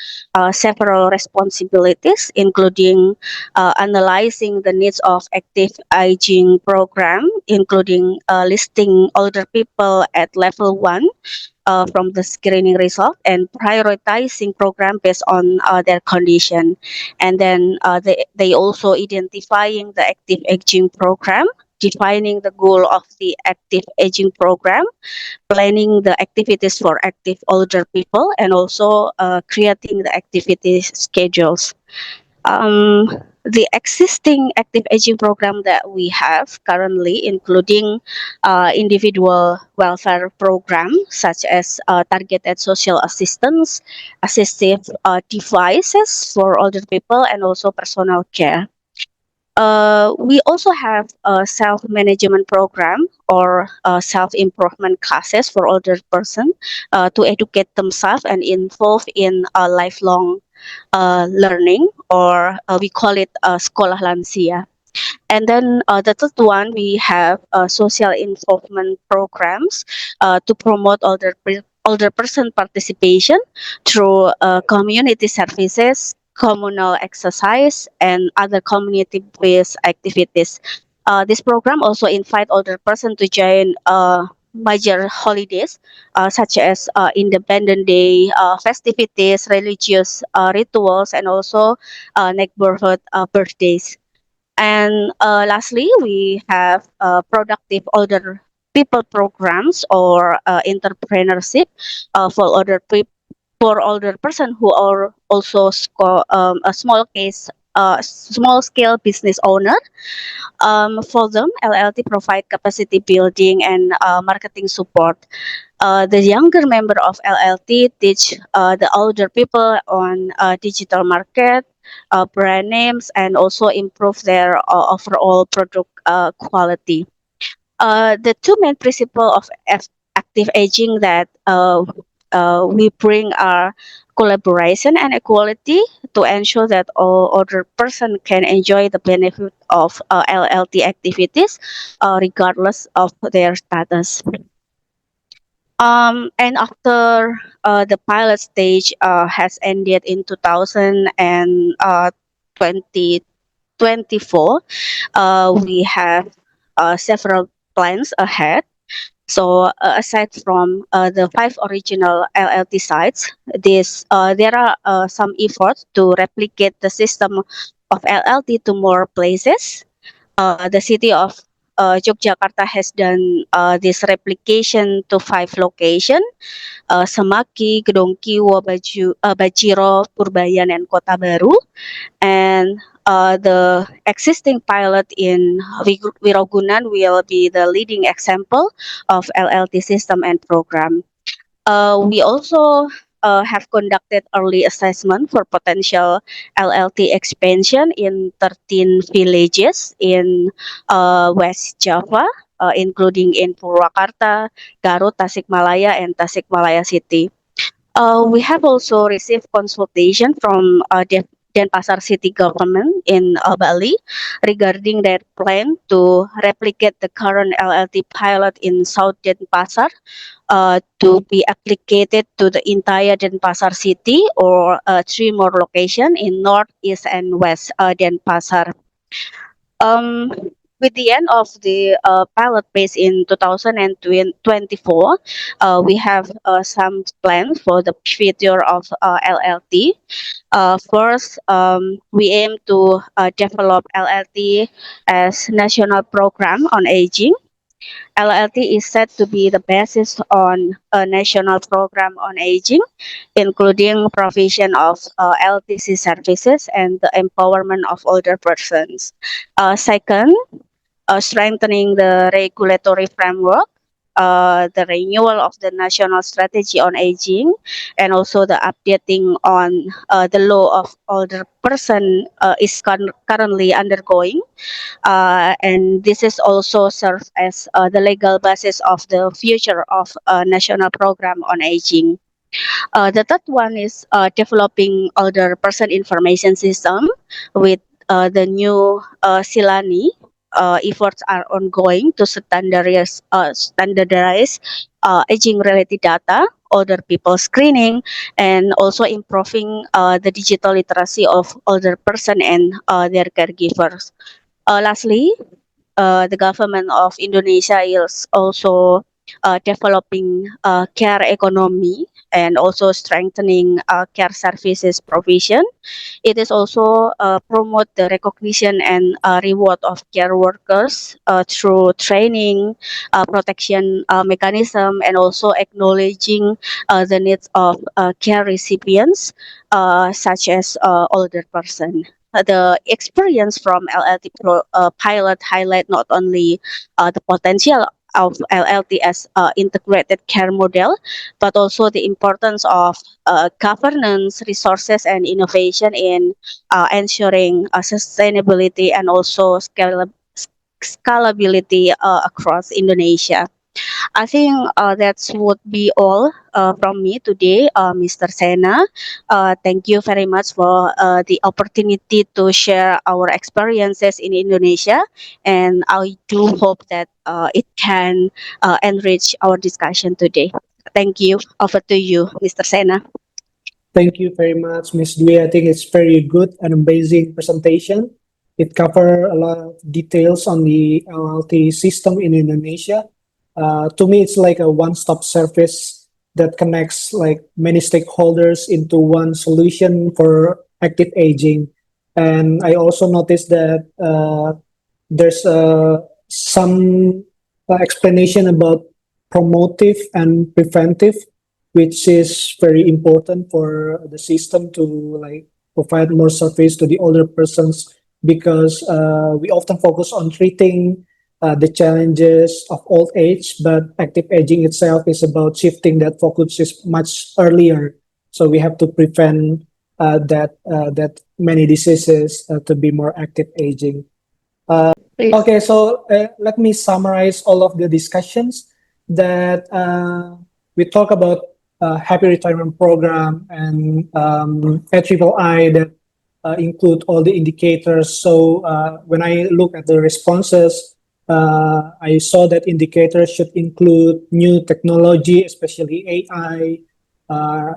several responsibilities, including analyzing the needs of active aging program, including listing older people at level 1 from the screening result and prioritizing program based on their condition. And then they also identifying the active aging program, defining the goal of the active aging program, planning the activities for active older people, and also creating the activity schedules. Um, the existing active aging program that we have currently, including individual welfare program such as targeted social assistance, assistive devices for older people, and also personal care. We also have a self-management program or self-improvement classes for older person to educate themselves and involve in lifelong learning, or we call it sekolah lansia. And then the third one, we have social involvement programs to promote older person participation through community services, communal exercise, and other community-based activities. This program also invite older person to join major holidays such as Independent Day, festivities, religious rituals, and also neighborhood birthdays. And lastly, we have productive older people programs or entrepreneurship for for older person who are also a small scale business owner. For them, LLT provide capacity building and marketing support. The younger member of LLT teach the older people on digital market, brand names, and also improve their overall product quality. The two main principles of active aging that we bring are collaboration and equality to ensure that all other person can enjoy the benefit of LLT activities regardless of their status. And after the pilot stage has ended in 2024, we have several plans ahead. So aside from the 5 original LLT sites, there are some efforts to replicate the system of LLT to more places. The city of Yogyakarta has done this replication to 5 locations: Semaki, Gedong Kiwo, Bajiro, Purbayan, and Kota Baru. And the existing pilot in Wirogunan will be the leading example of LLT system and program. We also have conducted early assessment for potential LLT expansion in 13 villages in West Java, including in Purwakarta, Garut, Tasikmalaya, and Tasikmalaya City. We have also received consultation from Denpasar city government in Bali regarding their plan to replicate the current LLT pilot in South Denpasar to be applicated to the entire Denpasar city, or 3 more locations in North, East, and West Denpasar. With the end of the pilot phase in 2024, we have some plans for the future of LLT. First, we aim to develop LLT as national program on aging. LLT is set to be the basis on a national program on aging, including provision of LTC services and the empowerment of older persons. Second, strengthening the regulatory framework, the renewal of the national strategy on aging, and also the updating on the law of older person is currently undergoing. And this is also serves as the legal basis of the future of national program on aging. The third one is developing older person information system with the new Silani. Efforts are ongoing to standardize aging-related data, older people screening, and also improving the digital literacy of older person and their caregivers. Lastly, the government of Indonesia is also developing care economy and also strengthening care services provision. It is also promote the recognition and reward of care workers through training, protection mechanism, and also acknowledging the needs of care recipients, such as older person. The experience from LLT pilot highlight not only the potential of LLT as integrated care model, but also the importance of governance, resources, and innovation in ensuring sustainability and also scalability across Indonesia. I think that would be all from me today, Mr. Sena. Thank you very much for the opportunity to share our experiences in Indonesia, and I do hope that it can enrich our discussion today. Thank you. Over to you, Mr. Sena. Thank you very much, Ms. Dwi. I think it's very good and amazing presentation. It covered a lot of details on the LLT system in Indonesia. To me, it's like a one-stop service that connects like many stakeholders into one solution for active aging. And I also noticed that there's some explanation about promotive and preventive, which is very important for the system to like provide more service to the older persons, because we often focus on treating the challenges of old age, but active aging itself is about shifting that focus is much earlier. So we have to prevent that many diseases to be more active aging. Please. Okay, so let me summarize all of the discussions that we talk about happy retirement program and AIII that include all the indicators. So when I look at the responses, I saw that indicators should include new technology, especially AI,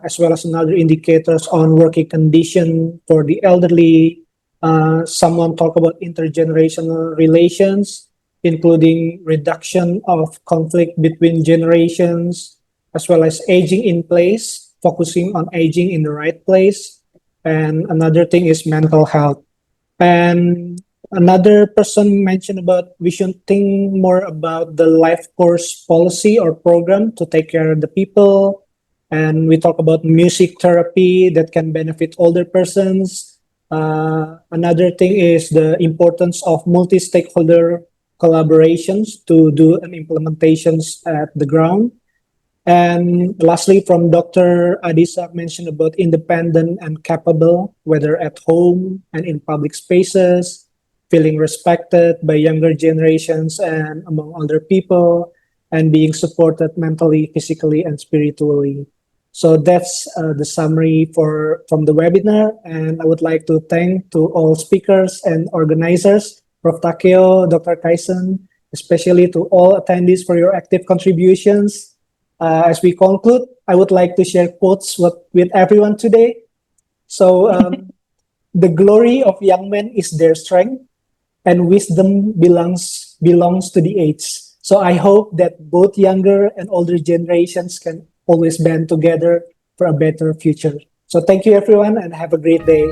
as well as another indicators on working condition for the elderly. Someone talked about intergenerational relations, including reduction of conflict between generations, as well as aging in place, focusing on aging in the right place. And another thing is mental health. And another person mentioned about we should think more about the life course policy or program to take care of the people. And we talk about music therapy that can benefit older persons. Another thing is the importance of multi-stakeholder collaborations to do an implementations at the ground. And lastly, from Dr. Adisa mentioned about independent and capable, whether at home and in public spaces, feeling respected by younger generations and among older people, and being supported mentally, physically, and spiritually. So that's the summary from the webinar. And I would like to thank to all speakers and organizers, Prof. Takeo, Dr. Kaisen, especially to all attendees for your active contributions. As we conclude, I would like to share quotes with everyone today. So, the glory of young men is their strength, and wisdom belongs to the age. So I hope that both younger and older generations can always band together for a better future. So thank you, everyone, and have a great day.